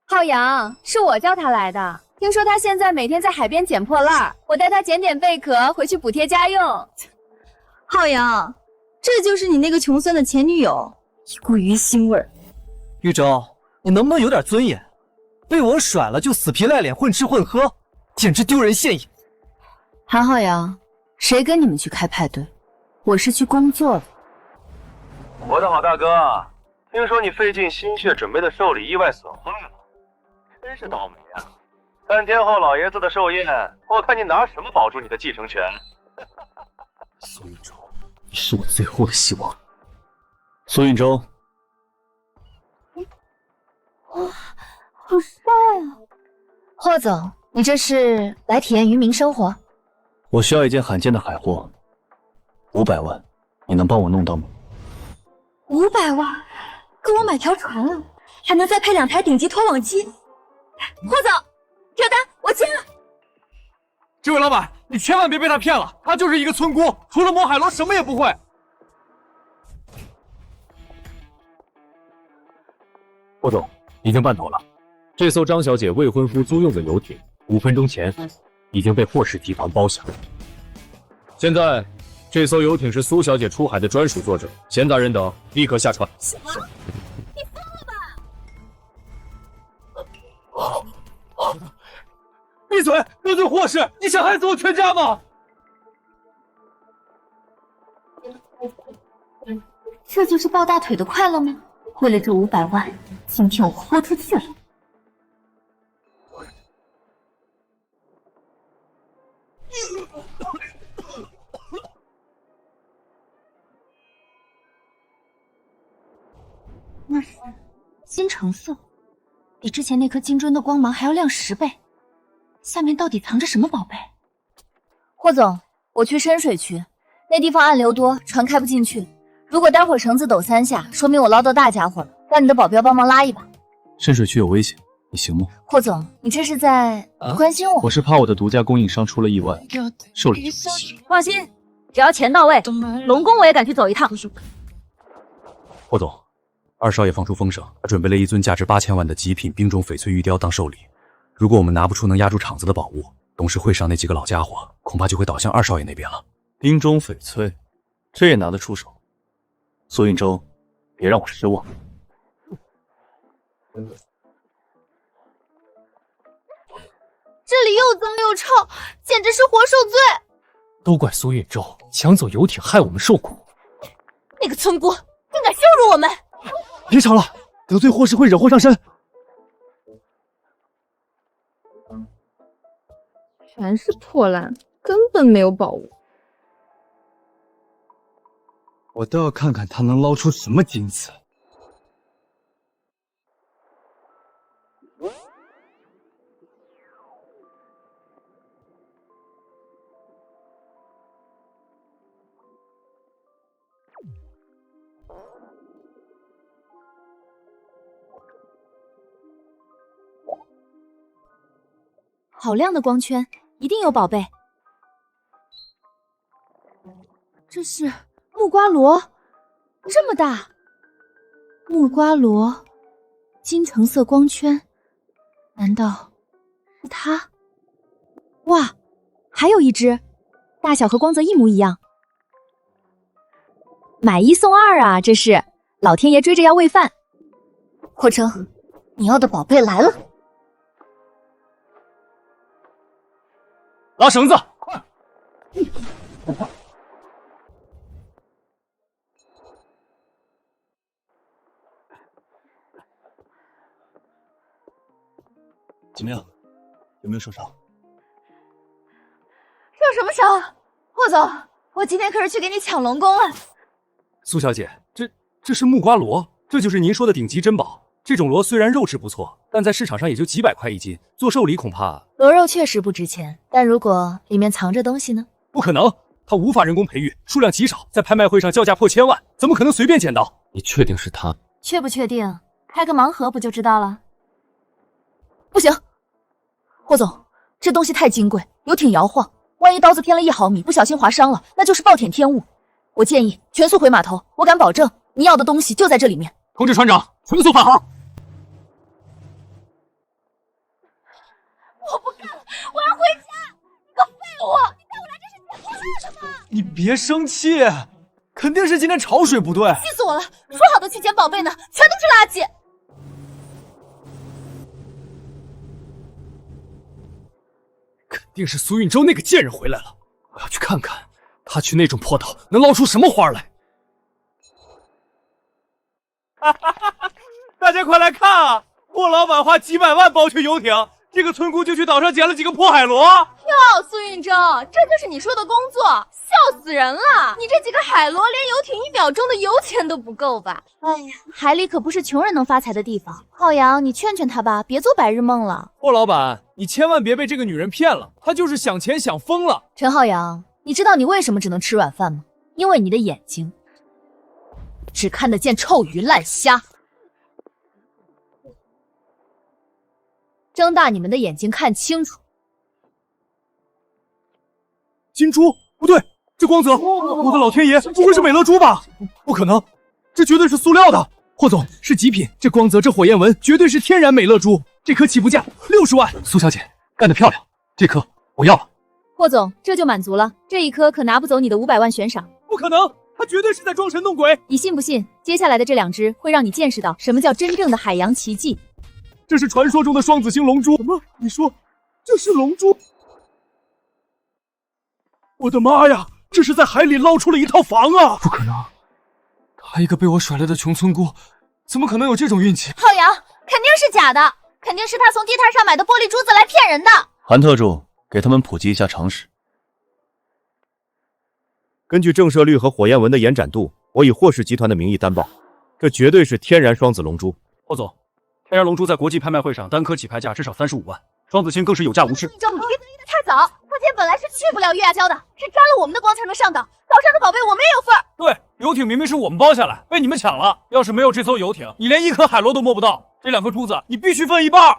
浩洋，是我叫他来的。听说他现在每天在海边捡破烂，我带他捡点贝壳回去补贴家用。浩洋，这就是你那个穷酸的前女友，一股鱼腥味儿。玉州，你能不能有点尊严？被我甩了就死皮赖脸混吃混喝，简直丢人现眼。韩浩洋，谁跟你们去开派对？我是去工作的。我的好大哥，听说你费尽心血准备的寿礼意外损坏了，真是倒霉啊！3天后老爷子的寿宴，我看你拿什么保住你的继承权？苏运舟，你是我最后的希望。苏运舟，哇，好帅啊！霍总，你这是来体验渔民生活？我需要一件罕见的海货， 500万，你能帮我弄到吗？500万，够我买条船了，还能再配2台顶级拖网机。霍总，这单我签了。这位老板，你千万别被他骗了，他就是一个村姑，除了摸海螺什么也不会。霍总，已经办妥了，这艘张小姐未婚夫租用的游艇，5分钟前已经被霍氏集团包下。现在，这艘游艇是苏小姐出海的专属作证，闲杂人等立刻下船。什么？你疯了吧？闭嘴！得罪霍氏，你想害死我全家吗？这就是抱大腿的快乐吗？为了这500万，今天我豁出去了。那是金橙色，比之前那颗金砖的光芒还要亮10倍。下面到底藏着什么宝贝？霍总，我去深水区，那地方暗流多，船开不进去。如果待会儿绳子抖3下，说明我捞到大家伙了，让你的保镖帮忙拉一把。深水区有危险，你行吗？霍总，你这是在关心我？我是怕我的独家供应商出了意外，受了一场气。放心，只要钱到位，龙宫我也敢去走一趟。霍总，2少爷放出风声，他准备了一尊价值8000万的极品冰种翡翠玉雕当寿礼。如果我们拿不出能压住场子的宝物，董事会上那几个老家伙恐怕就会倒向2少爷那边了。冰中翡翠，这也拿得出手？苏运舟，别让我失望。这里又脏又臭，简直是活受罪。都怪苏运舟抢走游艇，害我们受苦。那个村姑竟敢羞辱我们！别吵了，得罪霍氏会惹祸上身。全是破烂，根本没有宝物。我倒要看看他能捞出什么金子。好亮的光圈，一定有宝贝。这是木瓜螺，这么大。木瓜螺，金橙色光圈，难道是它？哇，还有一只，大小和光泽一模一样。买1送2啊，这是老天爷追着要喂饭。霍成，你要的宝贝来了。拉绳子，快！怎么样？有没有受伤？受什么伤？霍总，我今天可是去给你抢龙宫了。苏小姐，这是木瓜螺，这就是您说的顶级珍宝。这种螺虽然肉质不错，但在市场上也就几百块1斤，做寿礼恐怕……螺肉确实不值钱，但如果里面藏着东西呢？不可能，它无法人工培育，数量极少，在拍卖会上叫价破1000万，怎么可能随便捡到？你确定是他？确不确定？开个盲盒不就知道了？不行，霍总，这东西太金贵，游艇摇晃，万一刀子偏了1毫米，不小心划伤了，那就是暴殄天物。我建议全速回码头，我敢保证，你要的东西就在这里面。通知船长，全速返航。我不干了，我要回家！你个废物！你带我来这是捡破烂的吗？你别生气，肯定是今天潮水不对。气死我了！说好的去捡宝贝呢，全都是垃圾。肯定是苏运舟那个贱人回来了，我要去看看他去那种破岛能捞出什么花来。大家快来看啊！霍老板花几百万包去游艇，这个村姑就去岛上捡了几个破海螺。哟，苏运舟，这就是你说的工作，笑死人了！你这几个海螺连游艇1秒钟的油钱都不够吧？哎呀，海里可不是穷人能发财的地方。浩洋，你劝劝他吧，别做白日梦了。霍老板，你千万别被这个女人骗了，她就是想钱想疯了。陈浩洋，你知道你为什么只能吃软饭吗？因为你的眼睛只看得见臭鱼烂虾。睁大你们的眼睛看清楚。金珠？不对，这光泽，我的老天爷，不会是美乐珠吧？不可能，这绝对是塑料的。霍总，是极品，这光泽，这火焰纹，绝对是天然美乐珠。这颗起步价60万。苏小姐，干得漂亮，这颗我要了。霍总，这就满足了，这一颗可拿不走你的500万悬赏。不可能，他绝对是在装神弄鬼。你信不信？接下来的这2只会让你见识到什么叫真正的海洋奇迹。这是传说中的双子星龙珠。什么？你说这是龙珠？我的妈呀！这是在海里捞出了一套房啊！不可能，她一个被我甩了的穷村姑，怎么可能有这种运气？浩洋，肯定是假的，肯定是他从地摊上买的玻璃珠子来骗人的。韩特助，给他们普及一下常识。根据正射率和火焰纹的延展度，我以霍氏集团的名义担保，这绝对是天然双子龙珠。霍总，天然龙珠在国际拍卖会上单颗起拍价至少35万，双子星更是有价无市。你别得意的太早，花姐本来是去不了月牙礁的，是沾了我们的光才能上岛。岛上的宝贝我们也有份儿。对，游艇明明是我们包下来，被你们抢了。要是没有这艘游艇，你连1颗海螺都摸不到。这2颗珠子你必须分一半。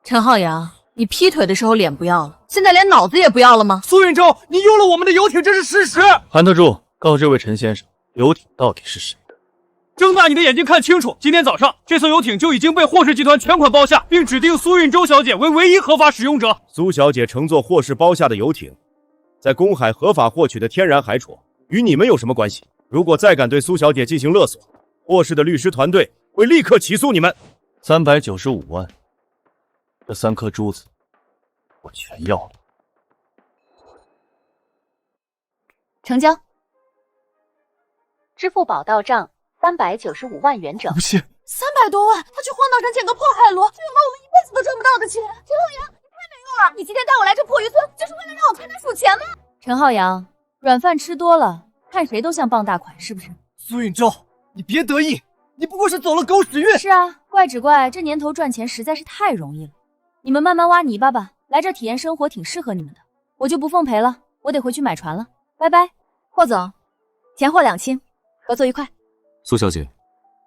陈浩洋，你劈腿的时候脸不要了，现在连脑子也不要了吗？苏运舟，你用了我们的游艇，这是事实。韩特助，告诉这位陈先生，游艇到底是谁的？睁大你的眼睛看清楚，今天早上这艘游艇就已经被霍氏集团全款包下，并指定苏运舟小姐为唯一合法使用者。苏小姐乘坐霍氏包下的游艇，在公海合法获取的天然海赔，与你们有什么关系？如果再敢对苏小姐进行勒索，霍氏的律师团队会立刻起诉你们。395万，这3颗珠子我全要了。成交。支付宝到账395万元整。不信300多万，他去荒岛上捡个破海螺，就有了我们一辈子都赚不到的钱。陈浩洋，你太没用了！你今天带我来这破渔村，就是为了让我陪他数钱吗？陈浩洋，软饭吃多了，看谁都像傍大款，是不是？苏运舟，你别得意，你不过是走了狗屎运。是啊，怪只怪这年头赚钱实在是太容易了。你们慢慢挖泥巴吧，来这体验生活挺适合你们的。我就不奉陪了，我得回去买船了，拜拜。霍总，钱货两清，合作愉快。苏小姐，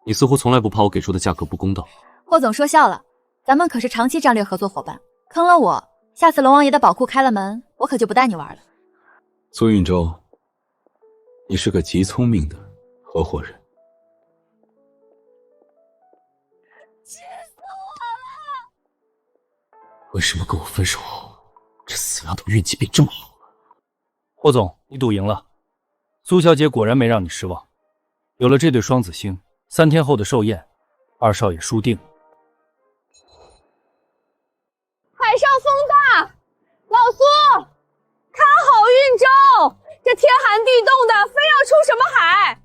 你似乎从来不怕我给出的价格不公道。霍总说笑了，咱们可是长期战略合作伙伴，坑了我，下次龙王爷的宝库开了门，我可就不带你玩了。苏运舟，你是个极聪明的合伙人。气死我了！为什么跟我分手后，这死丫头运气变这么好？霍总，你赌赢了。苏小姐果然没让你失望。有了这对双子星，3天后的寿宴，2少爷输定了。海上风大，老苏，看好运舟，这天寒地冻的，非要出什么海？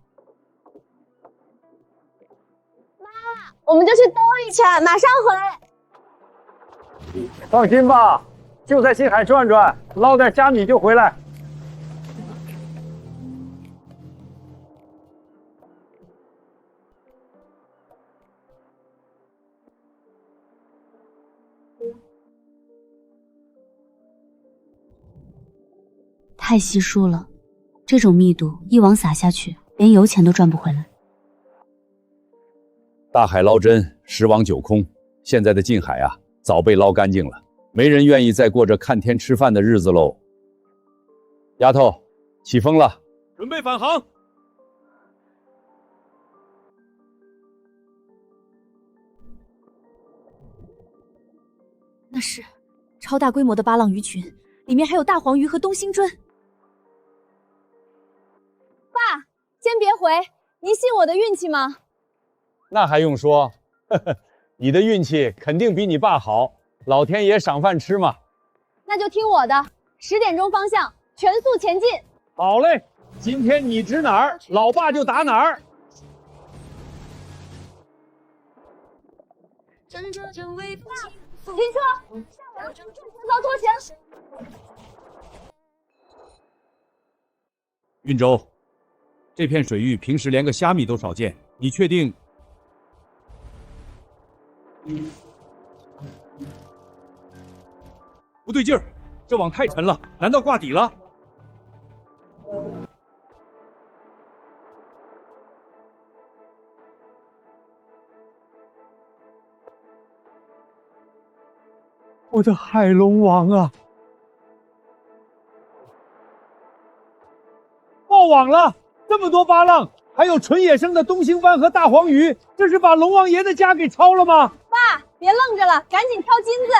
妈，我们就去兜一圈，马上回来。放心吧，就在近海转转，捞点虾米就回来。太稀疏了，这种密度一网撒下去，连油钱都赚不回来。大海捞针，十网九空，现在的近海啊，早被捞干净了，没人愿意再过着看天吃饭的日子喽。丫头，起风了，准备返航。那是超大规模的巴浪鱼群，里面还有大黄鱼和东星鳟。爸，先别回，您信我的运气吗？那还用说，呵呵，你的运气肯定比你爸好，老天爷赏饭吃嘛。那就听我的，10点钟方向，全速前进。好嘞，今天你指哪儿，老爸就打哪儿。停车，下来，赚钱遭拖钱。运舟，这片水域平时连个虾米都少见，你确定？不对劲儿，这网太沉了，难道挂底了？我的海龙王啊！爆网了，这么多巴浪，还有纯野生的东星斑和大黄鱼，这是把龙王爷的家给抄了吗？爸，别愣着了，赶紧挑金子。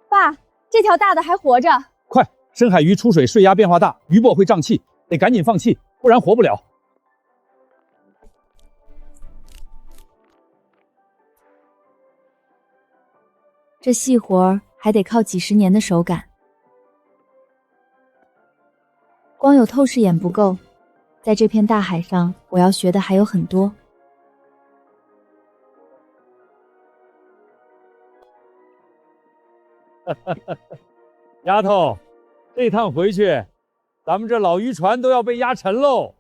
爸，这条大的还活着。快，深海鱼出水水压变化大，鱼泊会胀气，得赶紧放气，不然活不了。这细活还得靠几十年的手感，光有透视眼不够，在这片大海上，我要学的还有很多。丫头，这趟回去，咱们这老渔船都要被压沉喽。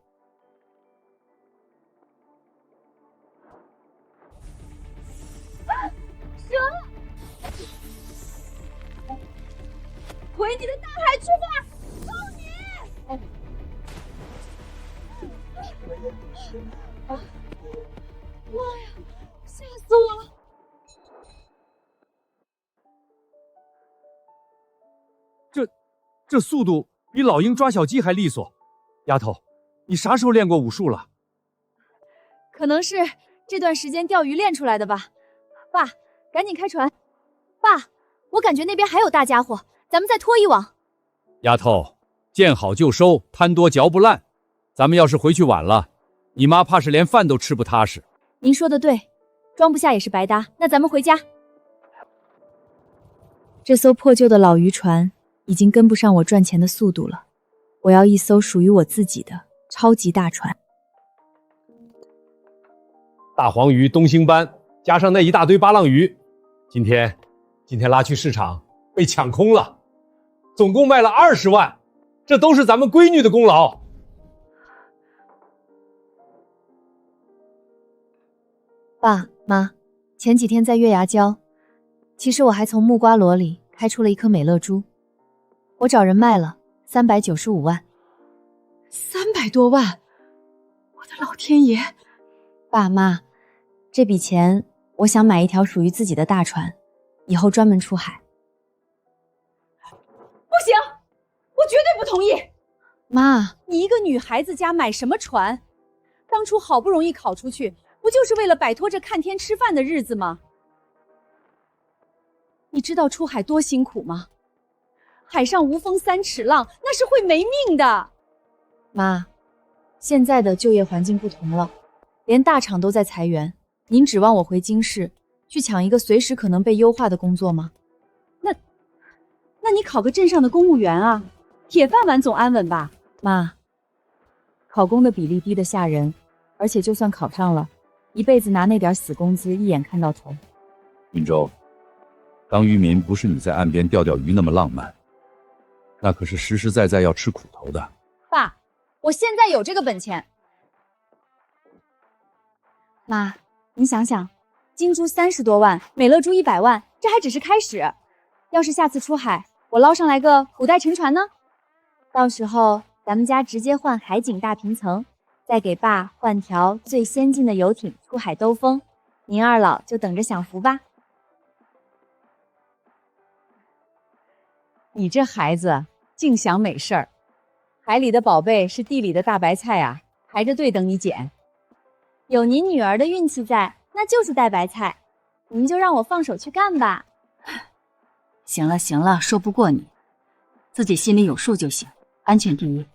回你的大海去吧，救你！妈呀，吓死我了！这速度比老鹰抓小鸡还利索。丫头，你啥时候练过武术了？可能是这段时间钓鱼练出来的吧。爸，赶紧开船。爸，我感觉那边还有大家伙，咱们再拖一网。丫头，见好就收，贪多嚼不烂。咱们要是回去晚了，你妈怕是连饭都吃不踏实。您说的对，装不下也是白搭。那咱们回家。这艘破旧的老渔船已经跟不上我赚钱的速度了，我要一艘属于我自己的超级大船。大黄鱼、东星斑，加上那一大堆巴浪鱼，今天拉去市场被抢空了，总共卖了20万，这都是咱们闺女的功劳。爸妈，前几天在月牙礁，其实我还从木瓜箩里开出了一颗美乐珠，我找人卖了395万。300多万！我的老天爷！爸妈，这笔钱我想买一条属于自己的大船，以后专门出海。不行，我绝对不同意！妈，你一个女孩子家买什么船？当初好不容易考出去，不就是为了摆脱这看天吃饭的日子吗？你知道出海多辛苦吗？海上无风3尺浪，那是会没命的。妈，现在的就业环境不同了，连大厂都在裁员，您指望我回京市去抢一个随时可能被优化的工作吗？那你考个镇上的公务员啊，铁饭碗总安稳吧？妈，考公的比例低得吓人，而且就算考上了，一辈子拿那点死工资一眼看到头。云州，当渔民不是你在岸边钓钓鱼那么浪漫，那可是实实在在要吃苦头的。爸，我现在有这个本钱。妈，你想想，金珠30多万，美乐珠100万，这还只是开始。要是下次出海，我捞上来个古代沉船呢？到时候咱们家直接换海景大平层，再给爸换条最先进的游艇出海兜风，您二老就等着享福吧。你这孩子净想美事儿，海里的宝贝是地里的大白菜啊，排着队等你捡。有您女儿的运气在，那就是带白菜。您就让我放手去干吧。行了行了，说不过你，自己心里有数就行，安全第一。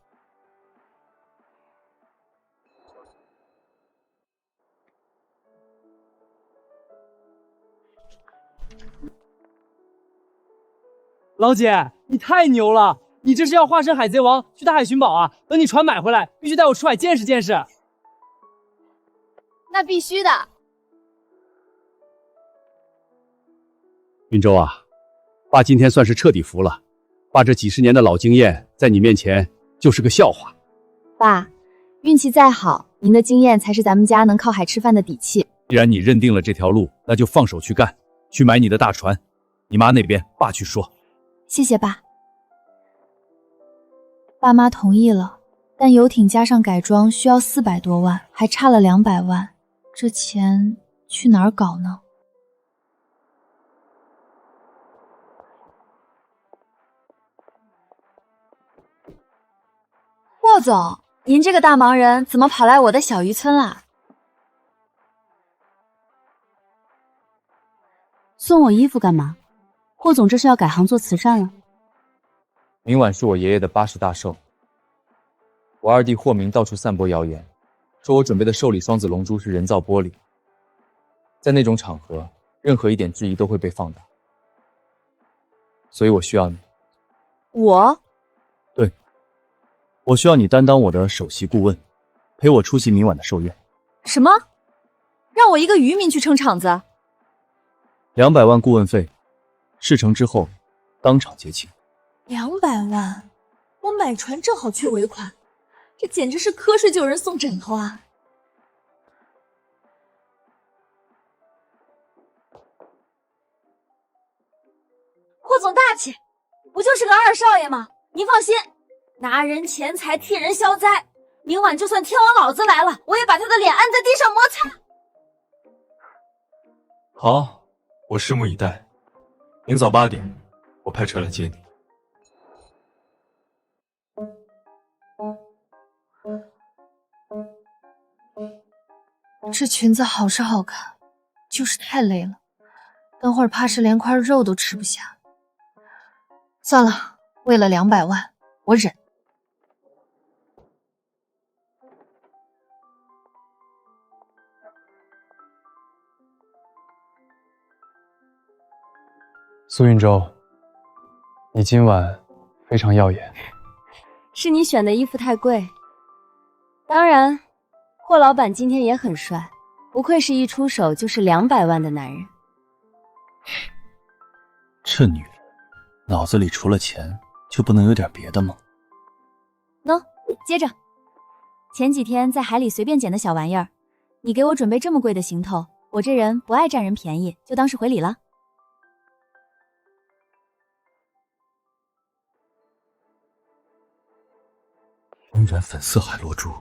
老姐，你太牛了！你这是要化身海贼王去大海寻宝啊？等你船买回来，必须带我出海见识见识。那必须的。云州啊，爸今天算是彻底服了。爸这几十年的老经验，在你面前就是个笑话。爸，运气再好，您的经验才是咱们家能靠海吃饭的底气。既然你认定了这条路，那就放手去干，去买你的大船。你妈那边，爸去说。谢谢爸。爸妈同意了，但游艇加上改装需要400多万，还差了200万，这钱去哪儿搞呢？霍总，您这个大忙人怎么跑来我的小渔村啦？送我衣服干嘛？霍总这是要改行做慈善了？明晚是我爷爷的80大寿，我二弟霍明到处散播谣言，说我准备的寿礼双子龙珠是人造玻璃，在那种场合，任何一点质疑都会被放大，所以我需要你。我？对，我需要你担当我的首席顾问，陪我出席明晚的寿宴。什么？让我一个渔民去撑场子？200万顾问费，事成之后当场结清。200万，我买船正好缺尾款，这简直是瞌睡就有人送枕头啊！霍总大气，不就是个二少爷吗？您放心，拿人钱财替人消灾，明晚就算天王老子来了，我也把他的脸按在地上摩擦。好，我拭目以待。明早8点，我派车来接你。这裙子好是好看，就是太累了，等会儿怕是连块肉都吃不下。算了，为了200万，我忍。苏运舟，你今晚非常耀眼。是你选的衣服太贵。当然，霍老板今天也很帅，不愧是一出手就是200万的男人。这女人脑子里除了钱就不能有点别的吗？喏，接着，前几天在海里随便捡的小玩意儿，你给我准备这么贵的行头，我这人不爱占人便宜，就当是回礼了。天然粉色海螺珠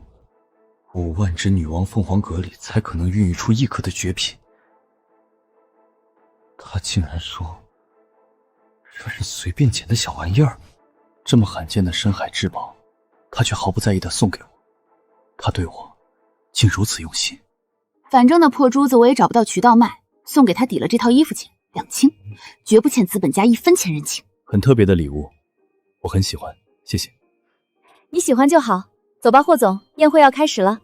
，5万只女王凤凰蛤里才可能孕育出1颗的绝品。他竟然说这是随便捡的小玩意儿，这么罕见的深海至宝，他却毫不在意地送给我。他对我竟如此用心。反正那破珠子我也找不到渠道卖，送给他抵了这套衣服钱，2清，绝不欠资本家1分钱人情。很特别的礼物，我很喜欢，谢谢。你喜欢就好，走吧，霍总，宴会要开始了。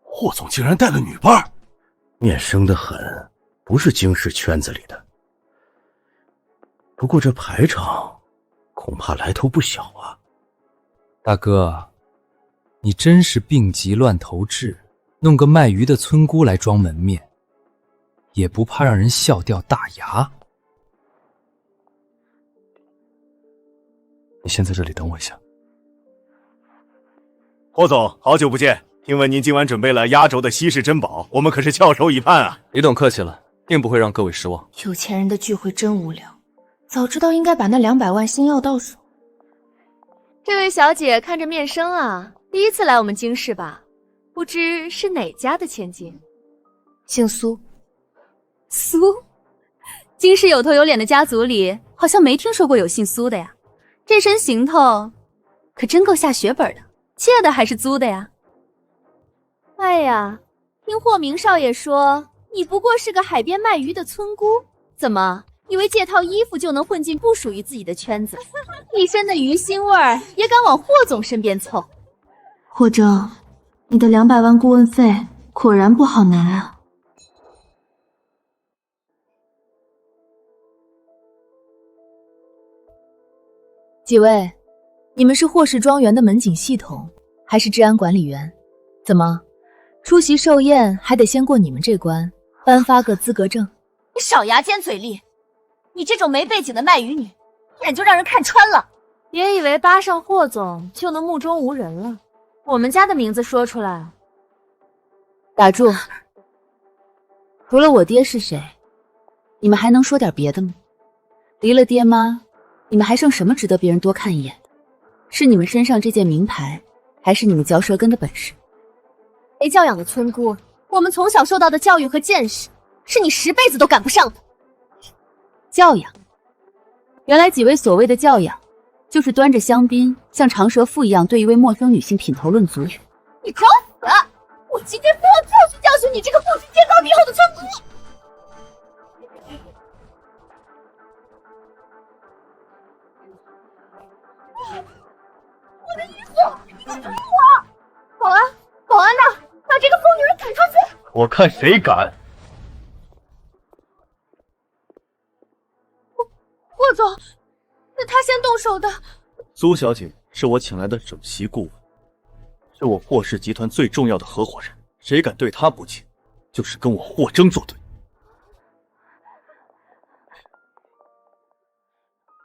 霍总竟然带了女伴，面生得很，不是京市圈子里的。不过这排场恐怕来头不小啊。大哥，你真是病急乱投治，弄个卖鱼的村姑来装门面，也不怕让人笑掉大牙。你先在这里等我一下。霍总，好久不见。听闻您今晚准备了压轴的稀世珍宝，我们可是翘首以盼啊！李董客气了，定不会让各位失望。有钱人的聚会真无聊，早知道应该把那200万先要到手。这位小姐看着面生啊，第一次来我们京市吧？不知是哪家的千金？姓苏。苏？京市有头有脸的家族里，好像没听说过有姓苏的呀。这身行头，可真够下血本的，借的还是租的呀？哎呀，听霍明少爷说，你不过是个海边卖鱼的村姑，怎么以为借套衣服就能混进不属于自己的圈子？一身的鱼腥味儿也敢往霍总身边凑？霍正，你的200万顾问费果然不好拿啊！几位，你们是霍氏庄园的门警系统，还是治安管理员？怎么？出席寿宴还得先过你们这关，颁发个资格证。你少牙尖嘴利！你这种没背景的卖鱼女，一眼就让人看穿了。别以为扒上霍总就能目中无人了。我们家的名字说出来。打住！除了我爹是谁，你们还能说点别的吗？离了爹妈，你们还剩什么值得别人多看一眼的？是你们身上这件名牌，还是你们嚼舌根的本事？没教养的村姑，我们从小受到的教育和见识，是你10辈子都赶不上的。教养？原来几位所谓的教养，就是端着香槟，像长舌妇一样对一位陌生女性品头论足。你找死！我今天非要教训教训你这个不知天高地厚的村姑！我的衣服，你敢打我！保安，保安呐，把这个疯女人赶出去！我看谁敢！霍总，是他先动手的。苏小姐是我请来的首席顾问，是我霍氏集团最重要的合伙人，谁敢对她不敬，就是跟我霍征作对。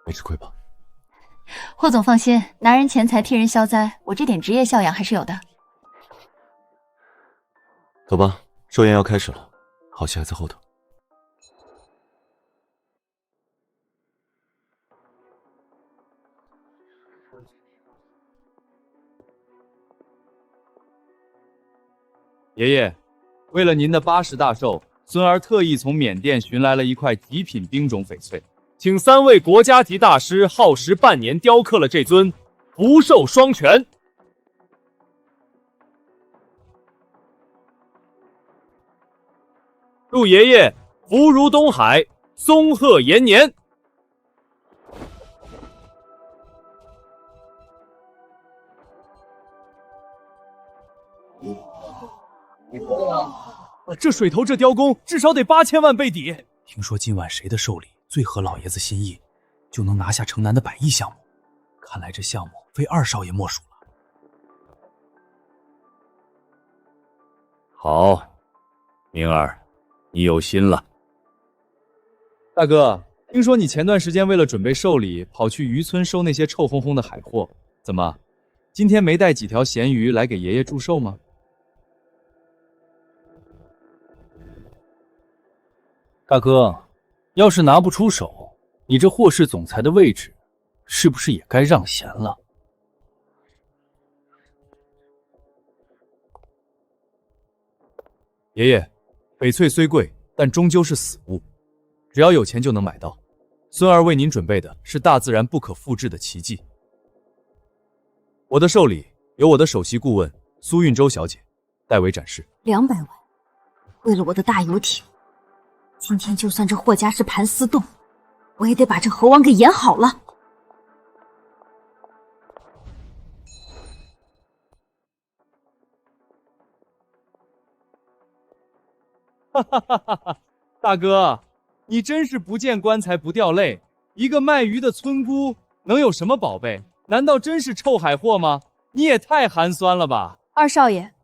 没吃亏吧？霍总放心，拿人钱财替人消灾，我这点职业教养还是有的。走吧，寿宴要开始了，好戏还在后头。爷爷，为了您的80大寿，孙儿特意从缅甸寻来了一块极品冰种翡翠，请3位国家级大师耗时半年雕刻了这尊福寿双全。祝爷爷福如东海，松鹤延年。这水头这雕工至少得8000万倍底。听说今晚谁的寿礼最合老爷子心意，就能拿下城南的100亿项目。看来这项目非2少爷莫属了。好，明儿，你有心了。大哥，听说你前段时间为了准备寿礼，跑去渔村收那些臭烘烘的海货，怎么，今天没带几条咸鱼来给爷爷祝寿吗？大哥，要是拿不出手，你这霍氏总裁的位置，是不是也该让贤了？爷爷，翡翠虽贵，但终究是死物，只要有钱就能买到。孙儿为您准备的是大自然不可复制的奇迹。我的寿礼由我的首席顾问苏运舟小姐代为展示。200万，为了我的大游艇。今天就算这霍家是盘丝洞，我也得把这猴王给演好了。哈哈哈哈哈！大哥，你真是不见棺材不掉泪。一个卖鱼的村姑能有什么宝贝？难道真是臭海货吗？你也太寒酸了吧！二少爷，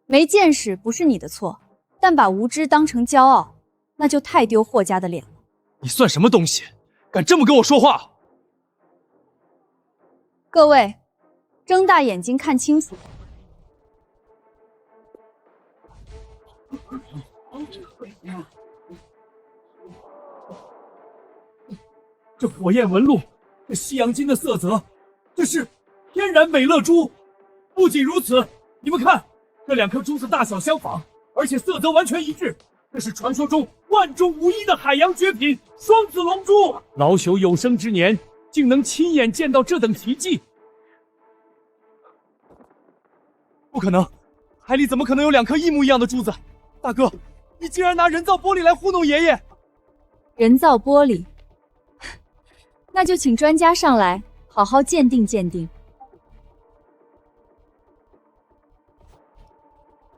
没见识不是你的错，但把无知当成骄傲，那就太丢霍家的脸了。你算什么东西，敢这么跟我说话？各位，睁大眼睛看清楚。这火焰纹路，这西洋金的色泽，这是天然美乐珠。不仅如此，你们看，这2颗珠子大小相仿，而且色泽完全一致。这是传说中万中无一的海洋绝品双子龙珠。老朽有生之年，竟能亲眼见到这等奇迹。不可能，海里怎么可能有2颗一模一样的珠子？大哥，你竟然拿人造玻璃来糊弄爷爷！人造玻璃，那就请专家上来好好鉴定鉴定。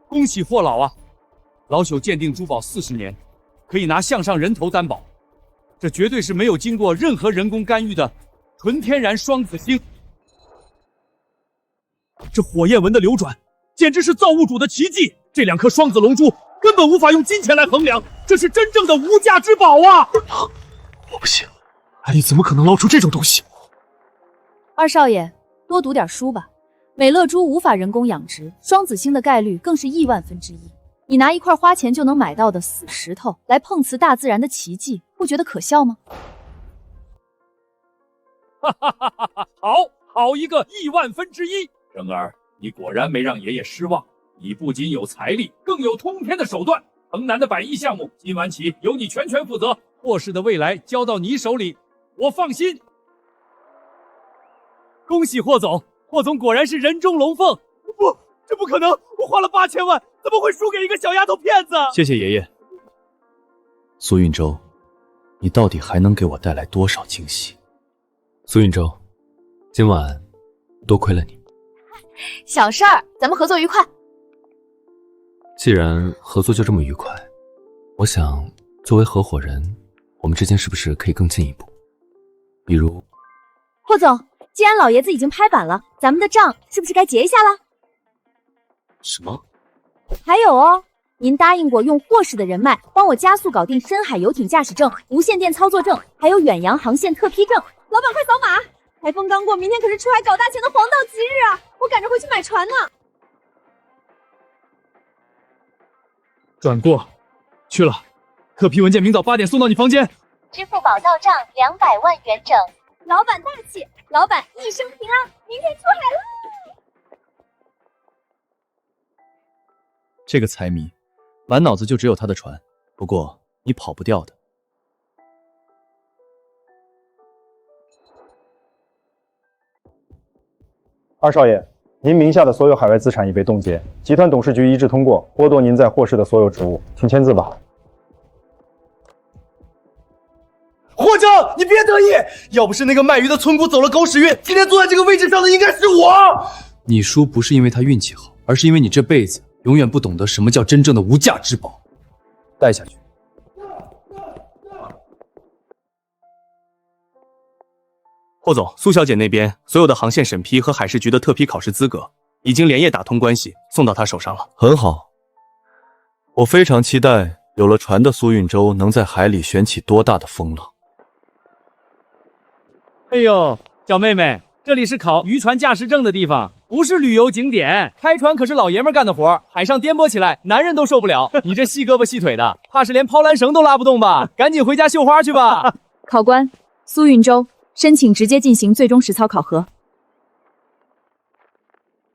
恭喜霍老啊！老朽鉴定珠宝40年，可以拿项上人头担保，这绝对是没有经过任何人工干预的纯天然双子星。这火焰纹的流转，简直是造物主的奇迹。这2颗双子龙珠根本无法用金钱来衡量，这是真正的无价之宝啊！我不信，海里怎么可能捞出这种东西？二少爷，多读点书吧。美乐珠无法人工养殖，双子星的概率更是亿万分之一。你拿一块花钱就能买到的死石头来碰瓷大自然的奇迹，不觉得可笑吗？哈哈哈哈哈！好一个亿万分之一！人儿，你果然没让爷爷失望。你不仅有财力，更有通天的手段。城南的100亿项目，今晚起由你全权负责。霍氏的未来交到你手里，我放心。恭喜霍总，霍总果然是人中龙凤。不，这不可能！我花了8000万，怎么会输给一个小丫头片子？谢谢爷爷。苏运舟，你到底还能给我带来多少惊喜？苏运舟，今晚多亏了你。小事儿，咱们合作愉快。既然合作就这么愉快，我想作为合伙人，我们之间是不是可以更进一步？比如，霍总，既然老爷子已经拍板了，咱们的账是不是该结一下了？什么？还有哦，您答应过用霍氏的人脉帮我加速搞定深海游艇驾驶证、无线电操作证，还有远洋航线特批证。老板快扫码！台风刚过，明天可是出海搞大钱的黄道吉日啊！我赶着回去买船呢。转过去了，特批文件明早8点送到你房间。支付宝到账200万元整。老板大气，老板一生平安，明天出海喽！这个财迷，满脑子就只有他的船。不过你跑不掉的。二少爷，您名下的所有海外资产已被冻结，集团董事局一致通过剥夺您在霍氏的所有职务，请签字吧。霍正，你别得意，要不是那个卖鱼的村姑走了狗屎运，今天坐在这个位置上的应该是我。你输不是因为他运气好，而是因为你这辈子永远不懂得什么叫真正的无价之宝。带下去。霍总，苏小姐那边所有的航线审批和海事局的特批考试资格已经连夜打通关系，送到她手上了。很好，我非常期待有了船的苏运舟能在海里旋起多大的风浪。哎呦，小妹妹，这里是考渔船驾驶证的地方，不是旅游景点。开船可是老爷们干的活，海上颠簸起来，男人都受不了。你这细胳膊细腿的，怕是连抛篮绳都拉不动吧？赶紧回家绣花去吧。考官苏运舟，申请直接进行最终实操考核。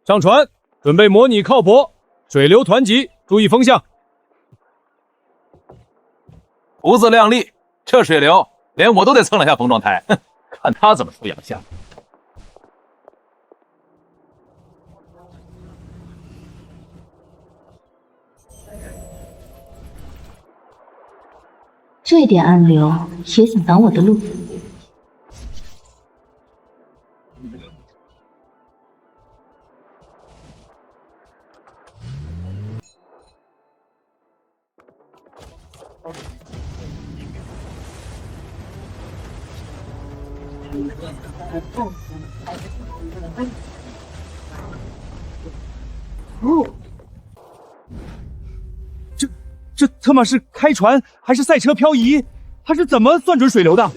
上船，准备模拟靠泊，水流湍急，注意风向。胡子亮丽，这水流连我都得蹭两下风状台，哼，看他怎么出洋相。这点暗流也想挡我的路？哦，这他妈是开船还是赛车漂移？他是怎么算准水流的？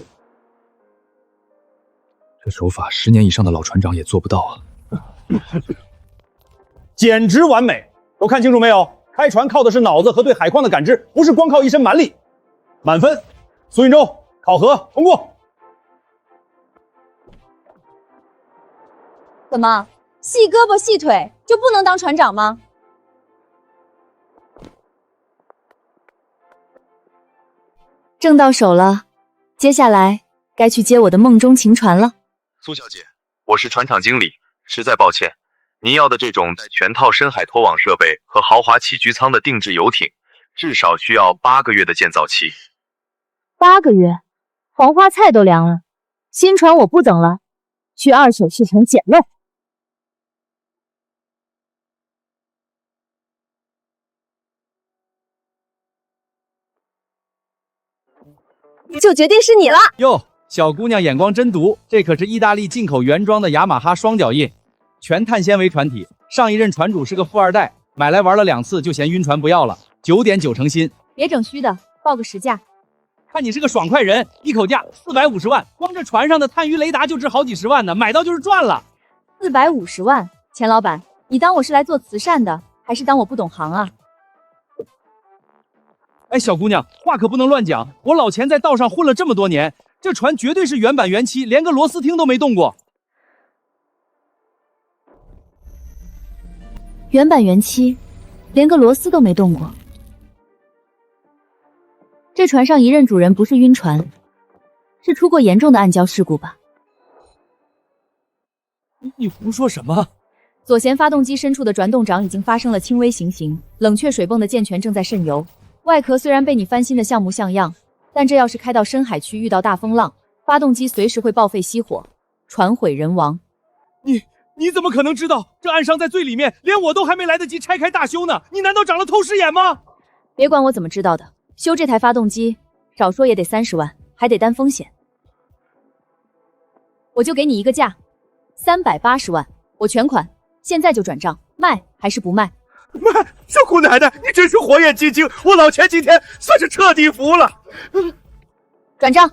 这手法10年以上的老船长也做不到啊！简直完美！都看清楚没有？开船靠的是脑子和对海况的感知，不是光靠一身蛮力。满分，苏运舟考核通过。怎么，细胳膊细腿就不能当船长吗？证到手了，接下来该去接我的梦中情船了。苏小姐，我是船厂经理，实在抱歉，您要的这种带全套深海拖网设备和豪华7局舱的定制游艇，至少需要8个月的建造期。8个月，黄花菜都凉了。新船我不等了，去二手市场捡漏。就决定是你了哟，小姑娘眼光真毒，这可是意大利进口原装的雅马哈双脚印，全碳纤维船体。上一任船主是个富二代，买来玩了2次就嫌晕船不要了，9.9成新。别整虚的，报个实价。看你是个爽快人，一口价450万，光这船上的探鱼雷达就值好几十万呢，买到就是赚了。450万，钱老板，你当我是来做慈善的，还是当我不懂行啊？哎，小姑娘，话可不能乱讲，我老钱在道上混了这么多年，这船绝对是原版原漆，连个螺丝钉都没动过。原版原漆，连个螺丝都没动过。这船上一任主人不是晕船，是出过严重的暗礁事故吧？你胡说什么？左舷发动机深处的转动掌已经发生了轻微行刑，冷却水泵的健全正在渗油。外壳虽然被你翻新的像模像样，但这要是开到深海区，遇到大风浪，发动机随时会报废熄火，船毁人亡。你怎么可能知道？这暗伤在最里面，连我都还没来得及拆开大修呢！你难道长了透视眼吗？别管我怎么知道的，修这台发动机少说也得30万，还得担风险。我就给你一个价，380万，我全款，现在就转账，卖还是不卖？妈，小姑奶奶，你真是火眼金睛，我老钱今天算是彻底服了。转账。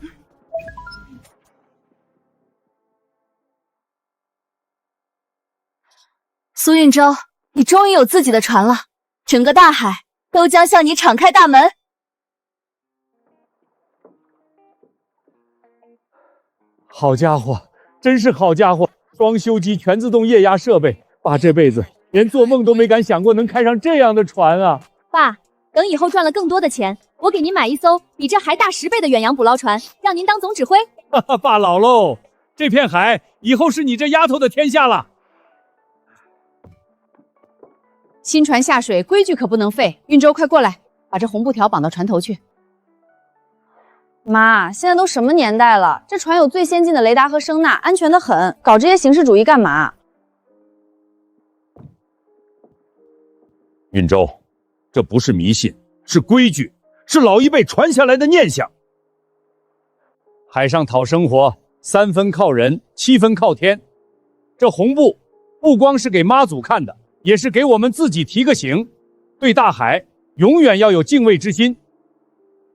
苏运舟，你终于有自己的船了，整个大海都将向你敞开大门。好家伙，真是好家伙！双修机全自动液压设备，爸这辈子连做梦都没敢想过能开上这样的船啊！爸，等以后赚了更多的钱，我给您买一艘比这还大10倍的远洋捕捞船，让您当总指挥。哈哈，爸老喽，这片海以后是你这丫头的天下了。新船下水，规矩可不能废。运舟，快过来，把这红布条绑到船头去。妈，现在都什么年代了，这船有最先进的雷达和声呐，安全的很，搞这些形式主义干嘛？运舟，这不是迷信，是规矩，是老一辈传下来的念想。海上讨生活，3分靠人，7分靠天。这红布不光是给妈祖看的，也是给我们自己提个醒，对大海永远要有敬畏之心。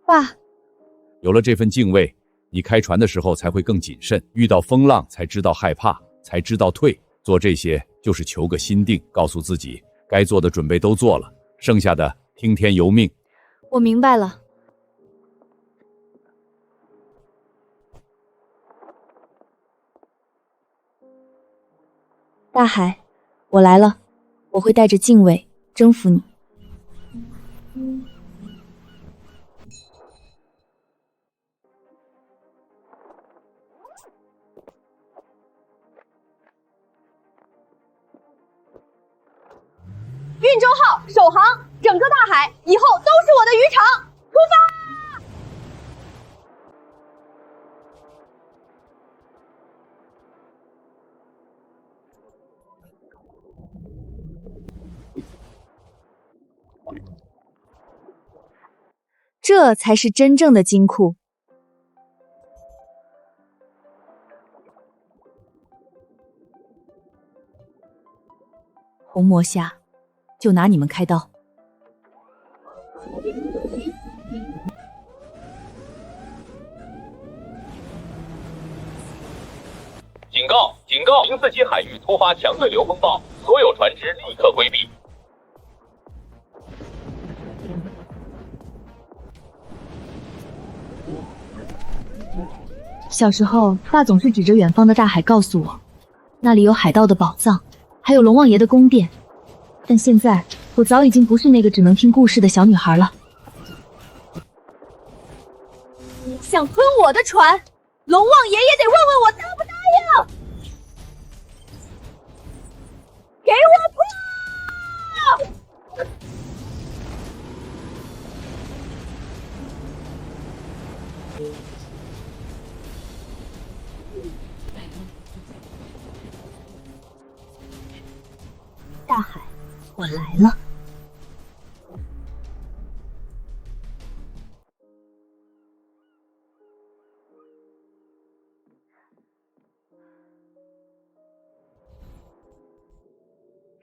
爸，有了这份敬畏，你开船的时候才会更谨慎，遇到风浪才知道害怕，才知道退。做这些就是求个心定，告诉自己该做的准备都做了，剩下的听天由命。我明白了。大海，我来了，我会带着敬畏征服你。运舟号首航，整个大海以后都是我的渔场，出发！这才是真正的金库。红魔虾，就拿你们开刀。警告！警告！04级海域突发强对流风暴，所有船只立刻规避。小时候，爸总是指着远方的大海告诉我，那里有海盗的宝藏，还有龙王爷的宫殿。但现在，我早已经不是那个只能听故事的小女孩了。想吞我的船，龙王爷也得问问我答不答应。给我破！大海，我来了。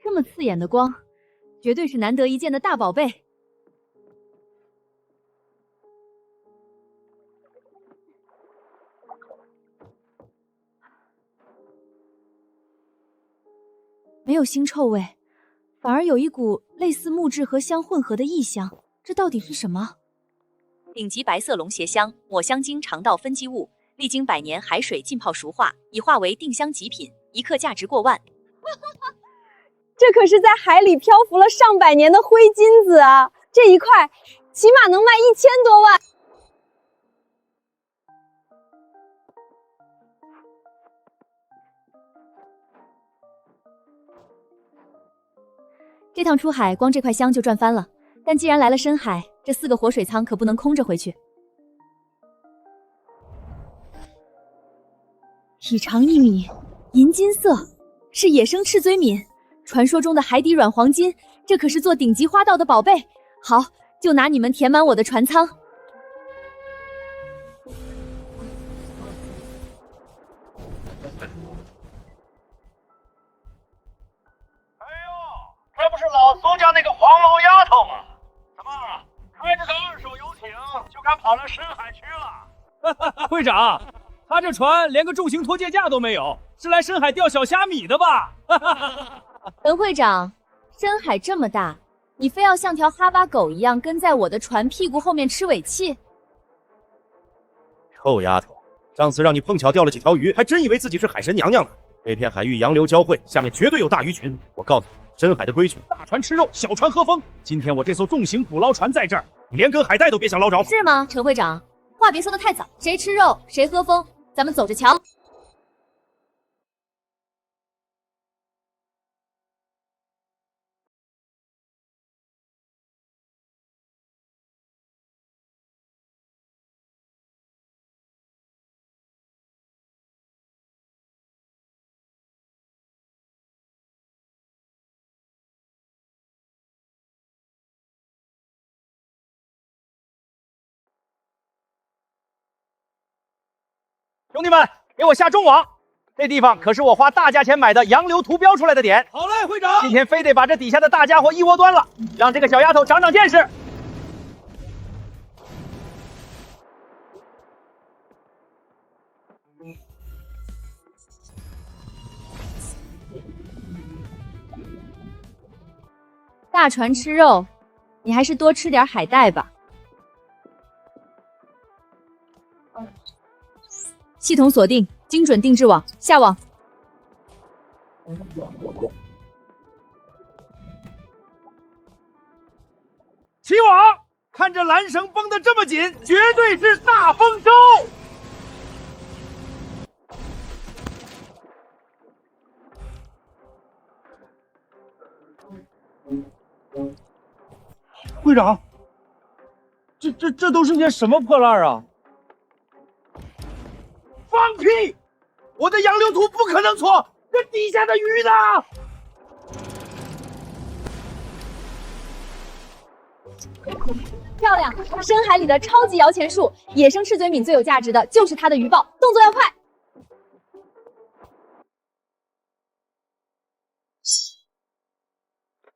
这么刺眼的光，绝对是难得一见的大宝贝。没有腥臭味，反而有一股类似木质和香混合的异香，这到底是什么？顶级白色龙涎香，抹香鲸肠道分基物，历经100年海水浸泡熟化，已化为定香极品，1克价值过万。这可是在海里漂浮了上百年的灰金子啊！这一块起码能卖1000多万。这趟出海，光这块香就赚翻了。但既然来了深海，这4个活水舱可不能空着回去。体长1米，银金色，是野生赤嘴黾，传说中的海底软黄金，这可是做顶级花道的宝贝。好，就拿你们填满我的船舱。这不是老苏家那个黄毛丫头吗？怎么开着个2手游艇就敢跑到深海去了？会长，他这船连个重型拖卸架都没有，是来深海钓小虾米的吧？本会长，深海这么大，你非要像条哈巴狗一样跟在我的船屁股后面吃尾气？臭丫头，上次让你碰巧钓了几条鱼，还真以为自己是海神娘娘呢。这片海域洋流交汇，下面绝对有大鱼群。我告诉你，深海的规矩，大船吃肉，小船喝风。今天我这艘重型捕捞船在这儿，你连根海带都别想捞着。是吗，陈会长？话别说得太早，谁吃肉谁喝风，咱们走着瞧。兄弟们，给我下重网！这地方可是我花大价钱买的洋流图标出来的点。好嘞，会长。今天非得把这底下的大家伙一窝端了，让这个小丫头长长见识。大船吃肉，你还是多吃点海带吧。系统锁定，精准定制网，下网。起网！看这缆绳绷得这么紧，绝对是大丰收！会长，这都是些什么破烂啊？放屁！我的洋流图不可能错，这底下的鱼呢？漂亮！深海里的超级摇钱树，野生赤嘴黾最有价值的就是它的鱼爆，动作要快。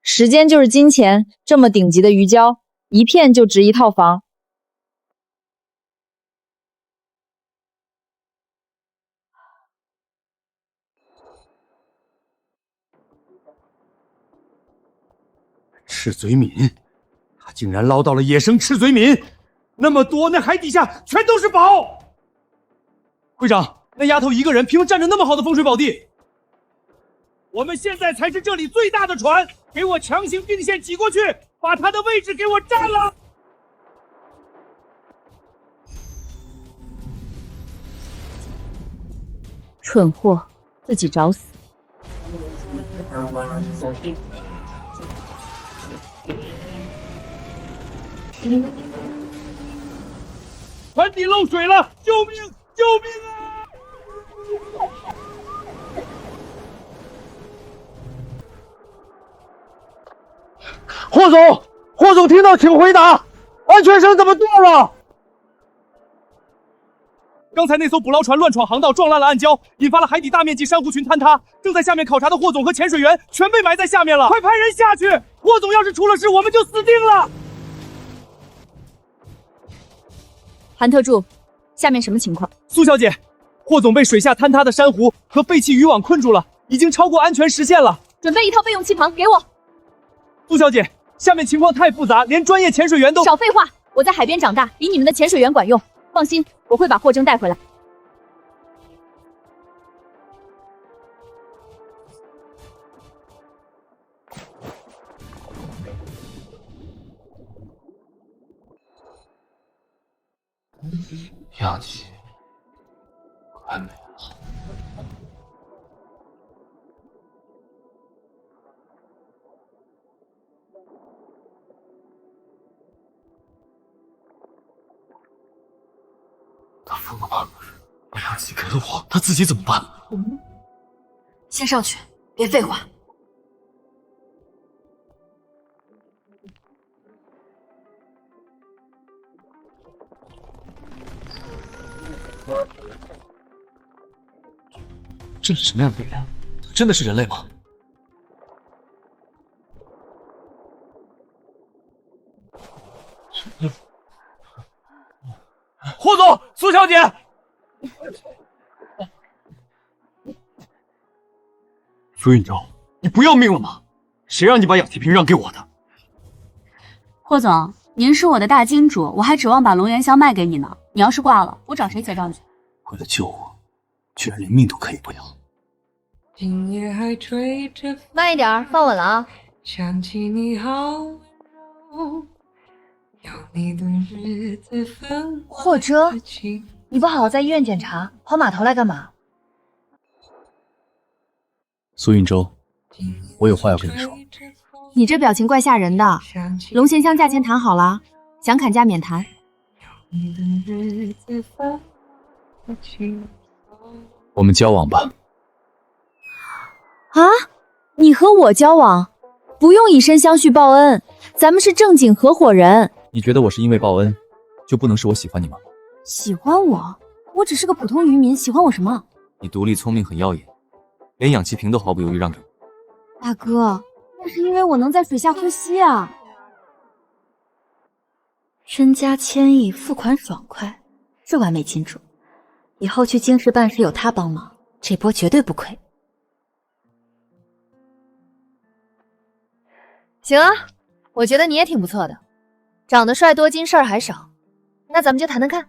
时间就是金钱，这么顶级的鱼胶，一片就值1套房。赤嘴黾，他竟然捞到了野生赤嘴黾，那么多，那海底下全都是宝。会长，那丫头一个人凭占着那么好的风水宝地，我们现在才是这里最大的船，给我强行并线挤过去，把她的位置给我占了。蠢货，自己找死！船底漏水了，救命！救命啊！霍总听到请回答，安全绳怎么断了？刚才那艘捕捞船乱闯航道，撞烂了暗礁，引发了海底大面积珊瑚群坍塌。正在下面考察的霍总和潜水员全被埋在下面了，快派人下去！霍总要是出了事，我们就死定了。韩特助，下面什么情况？苏小姐，霍总被水下坍塌的珊瑚和废弃渔网困住了，已经超过安全时限了。准备一套备用气棚给我。苏小姐，下面情况太复杂，连专业潜水员都……少废话！我在海边长大，比你们的潜水员管用。放心，我会把霍征带回来。氧气快没了。他疯了吧？把氧气给了我，他自己怎么办？先上去，别废话。这是什么样的力量？真的是人类吗？霍总，苏小姐，苏运舟，你不要命了吗？谁让你把氧气瓶让给我的？霍总，您是我的大金主，我还指望把龙元香卖给你呢。你要是挂了，我找谁结账去？为了救我，居然连命都可以不要。慢一点，放稳了啊！想起你好温柔，有你的日子分霍征，你不好好在医院检查，跑码头来干嘛？苏运舟，我有话要跟你说。你这表情怪吓人的。龙涎香价钱谈好了，想砍价免谈。我们交往吧。啊？你和我交往，不用以身相许报恩，咱们是正经合伙人。你觉得我是因为报恩，就不能是我喜欢你吗？喜欢我？我只是个普通渔民，喜欢我什么？你独立聪明，很耀眼，连氧气瓶都毫不犹豫让给我。大哥，那是因为我能在水下呼吸啊。身家千亿，付款爽快，是完美金主。以后去京师办事有他帮忙，这波绝对不亏。行啊，我觉得你也挺不错的，长得帅多金事儿还少，那咱们就谈谈看。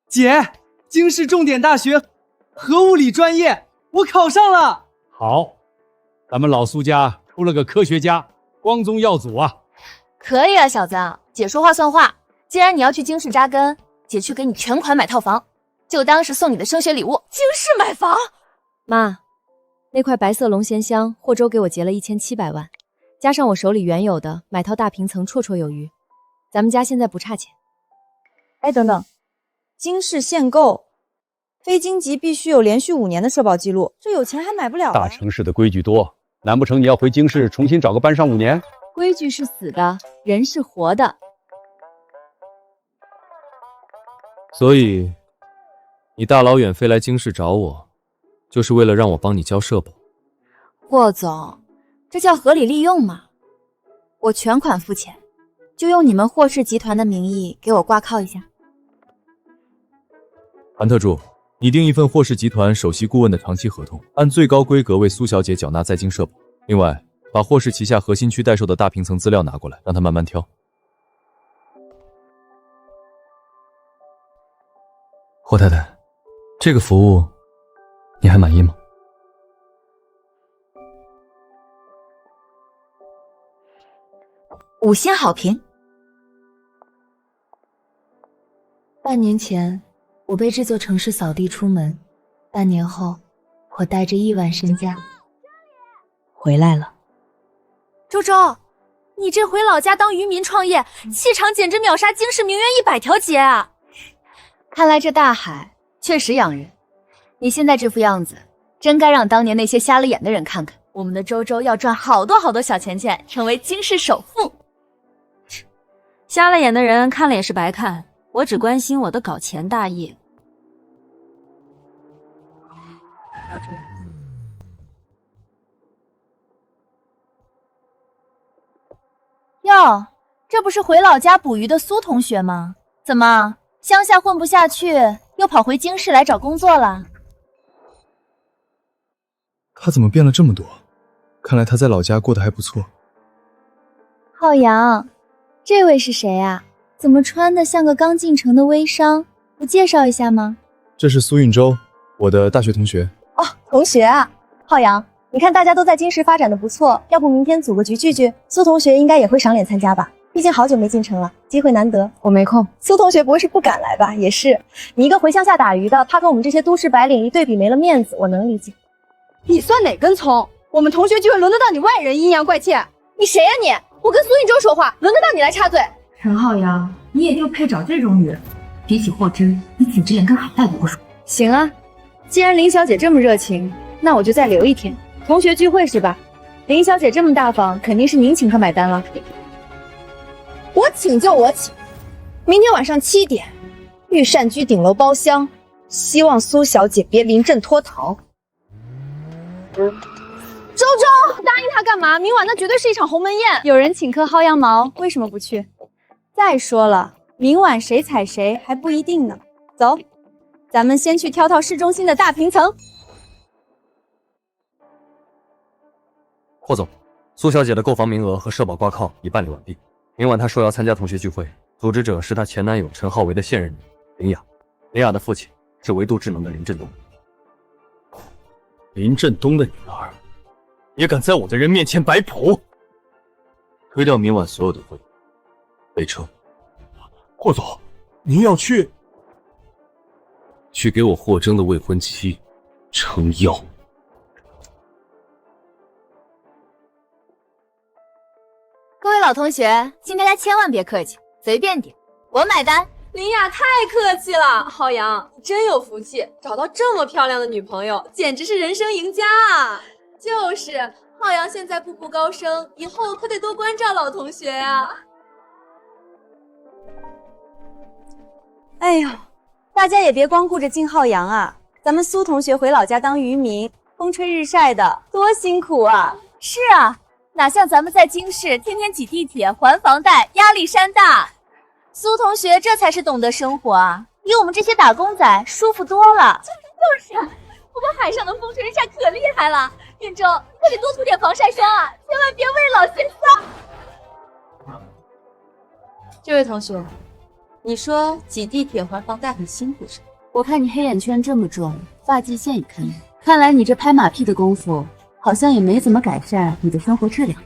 姐，京师重点大学核物理专业，我考上了。好，咱们老苏家出了个科学家，光宗耀祖啊！可以啊，小子，姐说话算话。既然你要去京市扎根，姐去给你全款买套房，就当是送你的升学礼物。京市买房？妈，那块白色龙涎香，霍州给我结了1700万，加上我手里原有的，买套大平层绰绰有余。咱们家现在不差钱。哎，等等。京市限购，非京籍必须有连续5年的社保记录，这有钱还买不了。大城市的规矩多，难不成你要回京市重新找个班上5年？规矩是死的，人是活的。所以，你大老远飞来京市找我，就是为了让我帮你交社保？霍总，这叫合理利用嘛。我全款付钱，就用你们霍氏集团的名义给我挂靠一下。韩特助，拟定一份霍氏集团首席顾问的长期合同，按最高规格为苏小姐缴纳在京社保。另外，把霍氏旗下核心区待售的大平层资料拿过来，让她慢慢挑。霍太太，这个服务你还满意吗？5星好评。半年前，我被这座城市扫地出门，半年后，我带着亿万身家回来了。周周，你这回老家当渔民创业，气场简直秒杀京市名媛100条街啊！看来这大海确实养人。你现在这副样子，真该让当年那些瞎了眼的人看看。我们的周周要赚好多好多小钱钱，成为京市首富。瞎了眼的人看了也是白看，我只关心我的搞钱大业。哟，这不是回老家捕鱼的苏同学吗？怎么乡下混不下去，又跑回京市来找工作了？他怎么变了这么多？看来他在老家过得还不错。浩洋，这位是谁啊？怎么穿的像个刚进城的微商？不介绍一下吗？这是苏运舟，我的大学同学。哦，同学啊，浩洋，你看大家都在京市发展的不错，要不明天组个局聚聚？苏同学应该也会赏脸参加吧？毕竟好久没进城了，机会难得。我没空。苏同学不会是不敢来吧？也是，你一个回乡下打鱼的，怕跟我们这些都市白领一对比没了面子，我能理解。你算哪根葱？我们同学聚会轮得到你外人阴阳怪气？你谁呀你？我跟苏运舟说话，轮得到你来插嘴？陈浩洋，你也就配找这种女人。比起霍真，你简直连根海带都不如。行啊，既然林小姐这么热情，那我就再留一天。同学聚会是吧？林小姐这么大方，肯定是您请客买单了。我请就我请，明天晚上7点，御膳居顶楼包厢，希望苏小姐别临阵脱逃。周周，答应他干嘛？明晚那绝对是一场鸿门宴。有人请客薅羊毛，为什么不去？再说了，明晚谁踩谁还不一定呢。走，咱们先去挑挑市中心的大平层。霍总，苏小姐的购房名额和社保挂靠已办理完毕。明晚她说要参加同学聚会，组织者是她前男友陈浩维的现任人林雅。林雅的父亲是唯独智能的林振东。林振东的女儿也敢在我的人面前摆谱？推掉明晚所有的会议，备车。霍总，您要去给我霍征的未婚妻撑腰。各位老同学，请大家千万别客气，随便点，我买单。林雅太客气了，浩洋，你真有福气，找到这么漂亮的女朋友，简直是人生赢家啊！就是，浩洋现在步步高升，以后可得多关照老同学呀。哎呦，大家也别光顾着敬浩洋啊，咱们苏同学回老家当渔民，风吹日晒的，多辛苦啊！是啊，哪像咱们在京市天天挤地铁、还房贷，压力山大。苏同学这才是懂得生活啊，比我们这些打工仔舒服多了。就是，我们海上的风吹日晒可厉害了，运舟，你可得多涂点防晒霜啊，千万别为老嫌骚。这位同学，你说挤地铁还房贷很辛苦是吧？我看你黑眼圈这么重，发际线也看腻，看来你这拍马屁的功夫，好像也没怎么改善你的生活质量。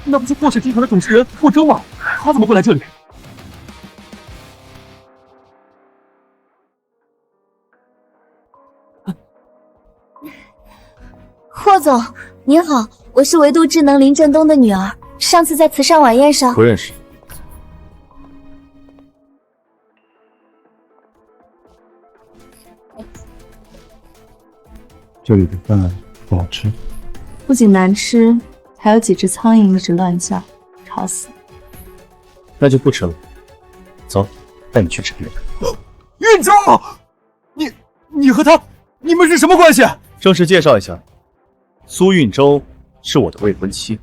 那不是霍氏集团的董事人霍征吗？他怎么会来这里？霍总，您好，我是维度智能林振东的女儿，上次在慈善晚宴上不认识。这里的饭不好吃，不仅难吃，还有几只苍蝇一直乱叫，吵死。那就不吃了。走，带你去吃别的。运州，你和他，你们是什么关系？正式介绍一下，苏运州是我的未婚妻，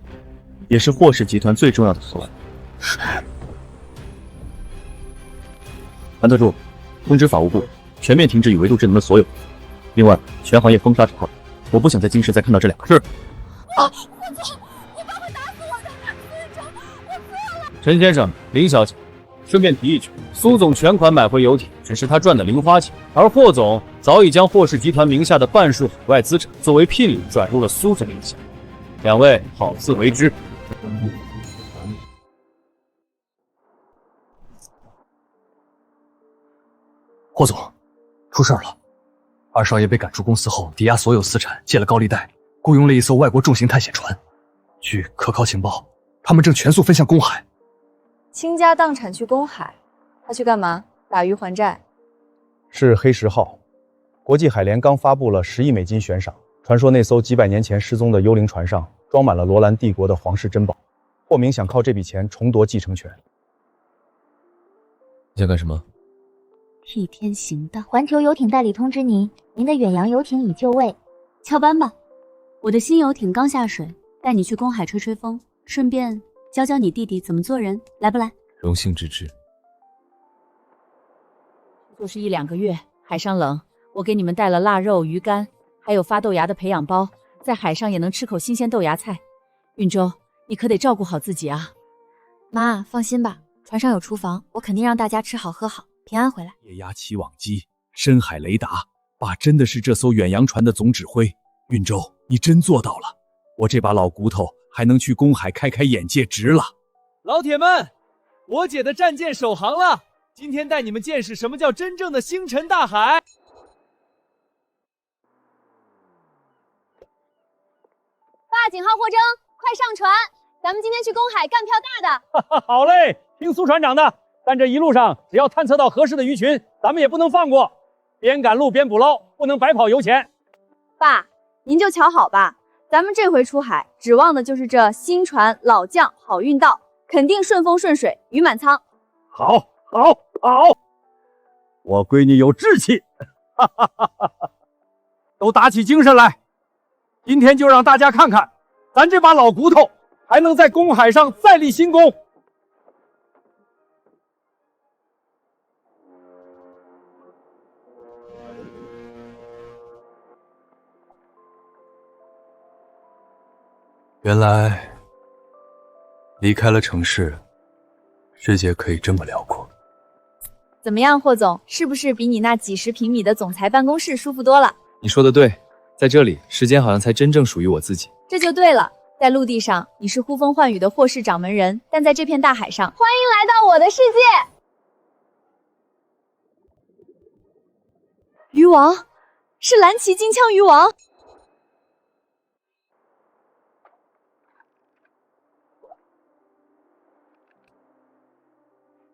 也是霍氏集团最重要的伙伴。韩特助，通知法务部，全面停止与维度智能的所有。另外，全行业封杀这块，我不想在京市再看到这两个字。啊！霍总，你爸会打死我的！苏运州，我错了。陈先生、林小姐，顺便提一句，苏总全款买回游艇，只是他赚的零花钱，而霍总早已将霍氏集团名下的半数海外资产作为聘礼转入了苏总名下，两位好自为之。霍总，出事了！二少爷被赶出公司后，抵押所有资产，借了高利贷，雇佣了一艘外国重型探险船。据可靠情报，他们正全速奔向公海。倾家荡产去公海，他去干嘛？打鱼还债？是黑石号。国际海联刚发布了10亿美金悬赏，传说那艘几百年前失踪的幽灵船上装满了罗兰帝国的皇室珍宝，霍明想靠这笔钱重夺继承权。你想干什么？替天行道。环球游艇代理通知您，您的远洋游艇已就位，翘班吧。我的新游艇刚下水，带你去公海吹吹风，顺便教教你弟弟怎么做人，来不来？荣幸之至。就是1-2个月，海上冷，我给你们带了腊肉、鱼干，还有发豆芽的培养包，在海上也能吃口新鲜豆芽菜。运州，你可得照顾好自己啊。妈，放心吧，船上有厨房，我肯定让大家吃好喝好，平安回来。液压起网机，深海雷达，爸真的是这艘远洋船的总指挥。运州，你真做到了，我这把老骨头还能去公海开开眼界，值了。老铁们，我姐的战舰首航了，今天带你们见识什么叫真正的星辰大海。爸，景浩、霍征，快上船，咱们今天去公海干票大的。哈哈，好嘞，听苏船长的。但这一路上，只要探测到合适的鱼群，咱们也不能放过，边赶路边捕捞，不能白跑油钱。爸，您就瞧好吧，咱们这回出海，指望的就是这新船老将好运到，肯定顺风顺水，鱼满仓。好，好，好，我闺女有志气，哈哈哈哈哈！都打起精神来，今天就让大家看看，咱这把老骨头还能在公海上再立新功。原来离开了城市，世界可以这么辽阔。怎么样，霍总，是不是比你那几十平米的总裁办公室舒服多了？你说的对，在这里，时间好像才真正属于我自己。这就对了，在陆地上你是呼风唤雨的霍氏掌门人，但在这片大海上，欢迎来到我的世界。鱼王，是蓝鳍金枪鱼王。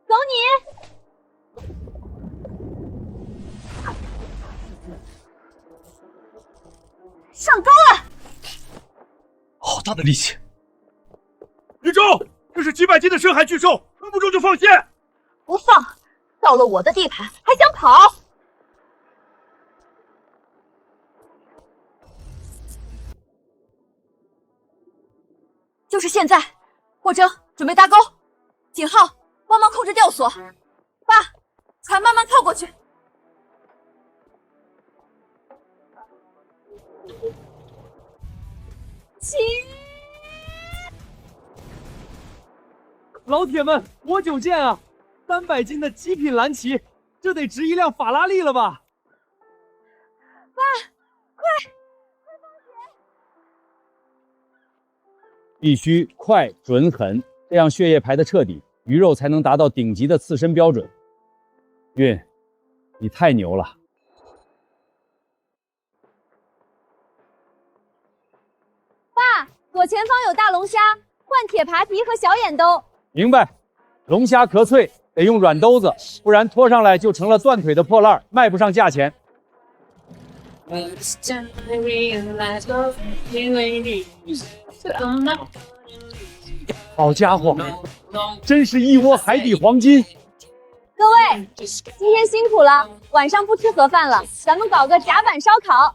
走你！上钩了！好大的力气！宇宙，这是几百斤的深海巨兽，撑不住就放线！不放！到了我的地盘还想跑？就是现在！霍征，准备搭钩。景浩，帮忙控制吊索。爸，船慢慢靠过去。起！老铁们，多久见啊！300斤的极品蓝鳍，这得值一辆法拉利了吧？爸，快放血！必须快、准、狠，这样血液排得彻底，鱼肉才能达到顶级的刺身标准。韵，你太牛了！爸，左前方有大龙虾，换铁扒皮和小眼兜。明白。龙虾壳脆，得用软兜子，不然拖上来就成了断腿的破烂，卖不上价钱。好家伙，真是一窝海底黄金！各位，今天辛苦了，晚上不吃盒饭了，咱们搞个甲板烧烤。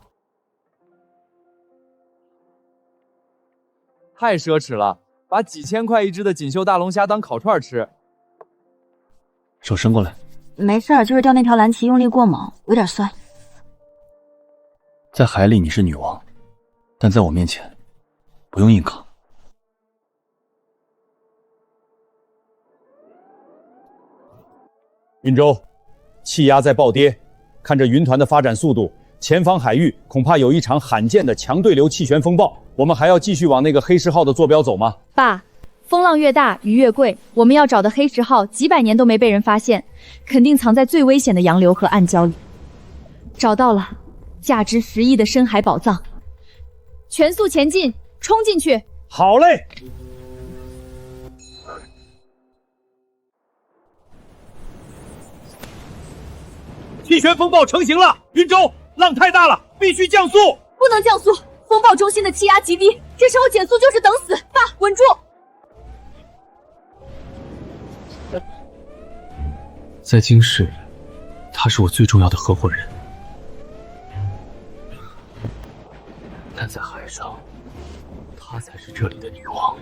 太奢侈了，把几千块一只的锦绣大龙虾当烤串吃。手伸过来。没事儿，就是钓那条蓝鳍用力过猛，有点酸。在海里你是女王，但在我面前，不用硬扛。云州，气压在暴跌，看着云团的发展速度，前方海域恐怕有一场罕见的强对流气旋风暴。我们还要继续往那个黑石号的坐标走吗？爸，风浪越大，鱼越贵。我们要找的黑石号几百年都没被人发现，肯定藏在最危险的洋流和暗礁里。找到了，价值10亿的深海宝藏，全速前进，冲进去！好嘞！气旋风暴成型了，云州，浪太大了，必须降速！不能降速，风暴中心的气压极低，这时候减速就是等死。爸，稳住！在京市，她是我最重要的合伙人，但在海上，她才是这里的女王。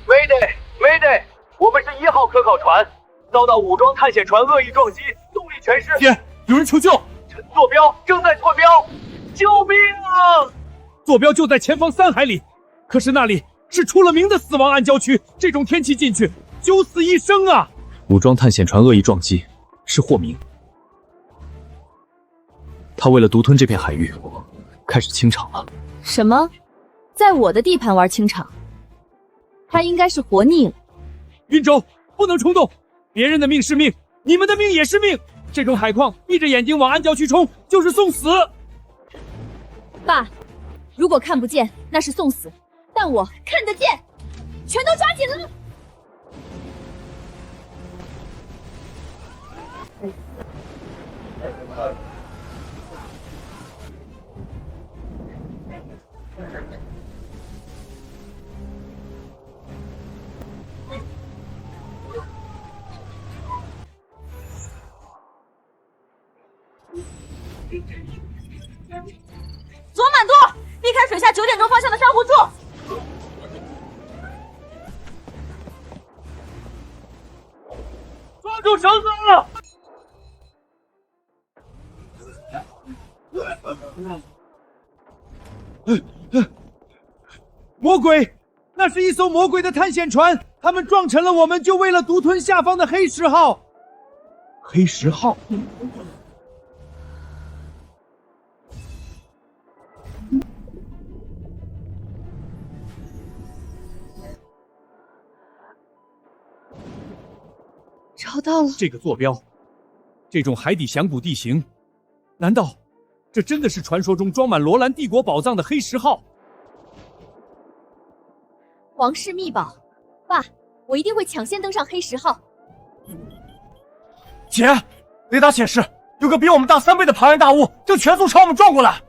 Mayday！ 我们是1号科考船，遭到武装探险船恶意撞击，动力全失。姐，有人求救！坐标正在错标，救命啊！坐标就在前方3海里，可是那里是出了名的死亡暗礁区，这种天气进去九死一生啊！武装探险船恶意撞击，是霍明。他为了独吞这片海域，开始清场了。什么？在我的地盘玩清场？他应该是活腻了。云州，不能冲动，别人的命是命，你们的命也是命。这种海况，闭着眼睛往暗礁区冲，就是送死。爸，如果看不见，那是送死，但我看得见，全都抓紧了！左满舵，避开水下9点钟方向的珊瑚柱。抓住绳子！魔鬼，那是一艘魔鬼的探险船，他们撞沉了我们，就为了独吞下方的黑石号。黑石号。找到了这个坐标，这种海底峡谷地形，难道这真的是传说中装满罗兰帝国宝藏的黑石号？皇室秘宝，爸，我一定会抢先登上黑石号。姐，雷达显示有个比我们大3倍的庞然大物正全速朝我们撞过来。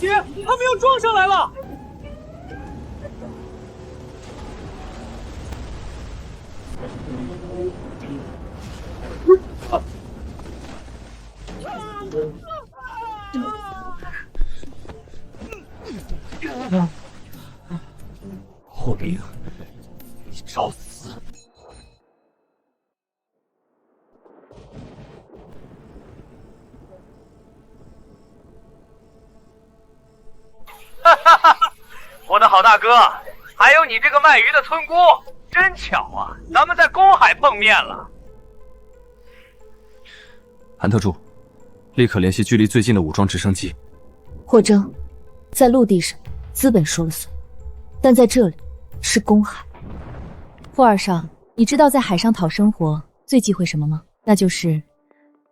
姐，他们又撞上来了！霍明，你找死！的好大哥，还有你这个卖鱼的村姑，真巧啊，咱们在公海碰面了。韩特助，立刻联系距离最近的武装直升机。霍征，在陆地上，资本说了算，但在这里是公海。霍二少，你知道在海上讨生活最忌讳什么吗？那就是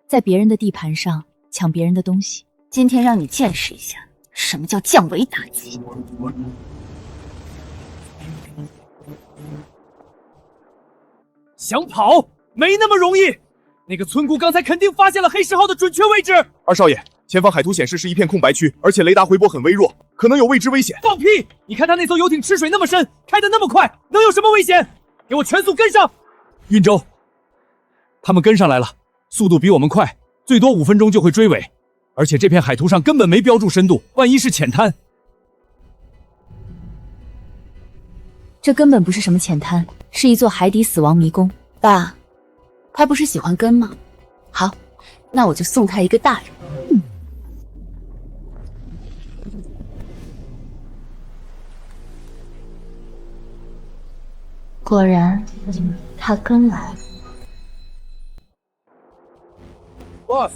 在别人的地盘上抢别人的东西。今天让你见识一下什么叫降维打击。想跑没那么容易，那个村姑刚才肯定发现了黑石号的准确位置。二少爷，前方海图显示是一片空白区，而且雷达回波很微弱，可能有未知危险。放屁！你看他那艘游艇吃水那么深，开得那么快，能有什么危险？给我全速跟上！运州，他们跟上来了，速度比我们快，最多5分钟就会追尾。而且这片海图上根本没标注深度，万一是浅滩。这根本不是什么浅滩，是一座海底死亡迷宫。爸，他不是喜欢跟吗？好，那我就送他一个大人。果然，他跟来了。Boss，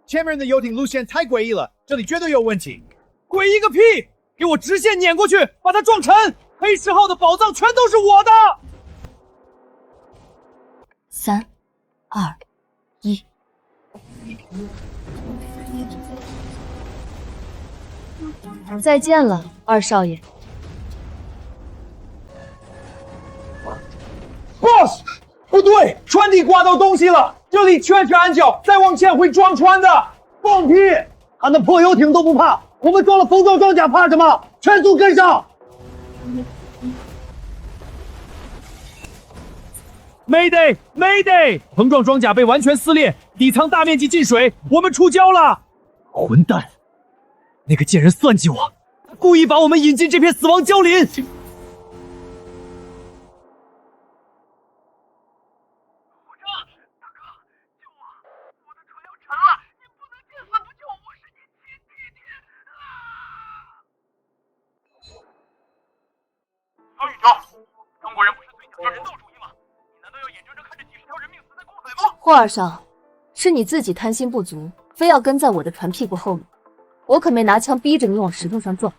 前面的游艇路线太诡异了，这里绝对有问题。诡异个屁！给我直线碾过去，把它撞沉！黑石号的宝藏全都是我的。3、2、1。再见了，二少爷。Boss， 不对，船底刮到东西了，这里全是暗角，再往前会撞船的。放屁！他那破游艇都不怕，我们装了封装装甲怕什么？全速跟上！ Mayday Mayday！ 碰撞装甲被完全撕裂，底舱大面积进水，我们出礁了！混蛋！那个贱人算计我，他故意把我们引进这片死亡礁林。小宇宙，中国人不是最讲究人道主义吗？你难道要眼睁睁看着几十条人命死在公海吗？霍二少，是你自己贪心不足，非要跟在我的船屁股后面。我可没拿枪逼着你往石头上撞。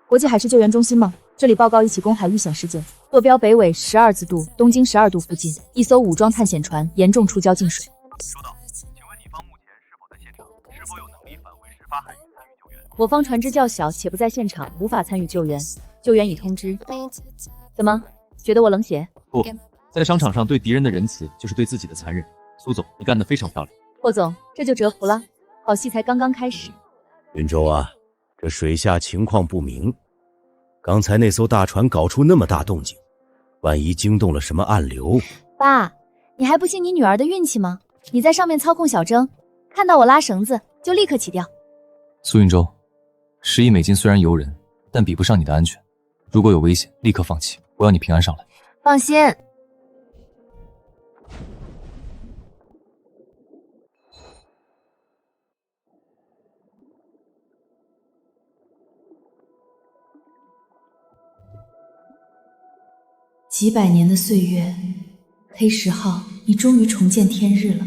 国际海事救援中心吗？这里报告一起公海遇险事件，坐标北纬12字度，东经12度附近，一艘武装探险船严重触礁进水。收到，请问你方目前是否在现场？是否有能力返回事发海域参与救援？我方船只较小，且不在现场，无法参与救援。救援已通知。怎么，觉得我冷血？不，在商场上对敌人的仁慈，就是对自己的残忍。苏总，你干得非常漂亮。霍总，这就折服了。好戏才刚刚开始。云州啊，这水下情况不明，刚才那艘大船搞出那么大动静，万一惊动了什么暗流。爸，你还不信你女儿的运气吗？你在上面操控小征，看到我拉绳子就立刻起吊。苏云舟，10亿美金虽然诱人，但比不上你的安全。如果有危险，立刻放弃，我要你平安上来。放心。几百年的岁月，黑石号，你终于重见天日了。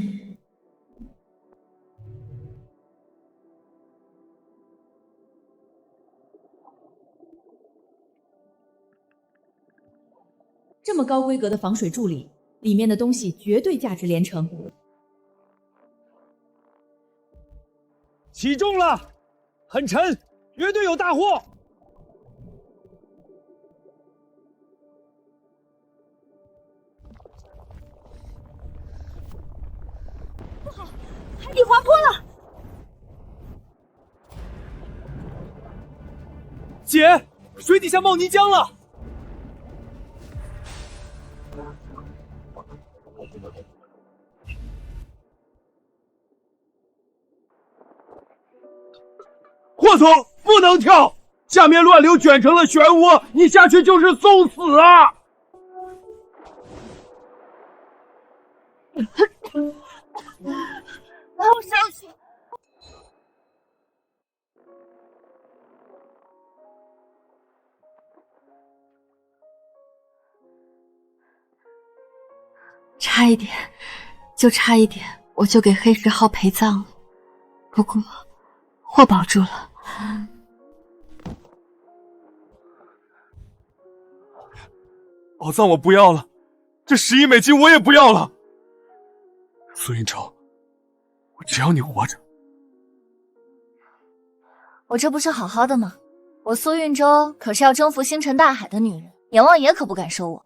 这么高规格的防水助理，里面的东西绝对价值连城。起重了，很沉，绝对有大货。不好，海底滑坡了！姐，水底下冒泥浆了！霍总，不能跳，下面乱流卷成了漩涡，你下去就是送死啊！拉我上去！差一点，就差一点，我就给黑石号陪葬了。不过我保住了。宝藏我不要了，这10亿美金我也不要了。苏运州，我只要你活着。我这不是好好的吗？我苏运州可是要征服星辰大海的女人，阎王爷可不敢收我。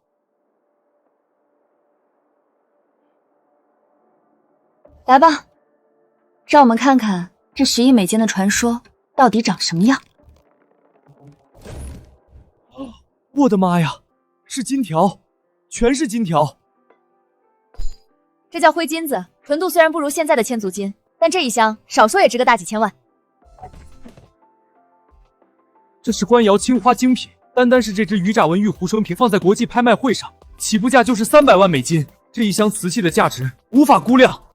来吧，让我们看看这10亿美金的传说到底长什么样。我的妈呀，是金条，全是金条。这叫灰金子，纯度虽然不如现在的千足金，但这一箱少说也值个大几千万。这是官窑青花精品，单单是这只鱼爪纹玉壶生瓶放在国际拍卖会上，起步价就是300万美金。这一箱瓷器的价值无法估量。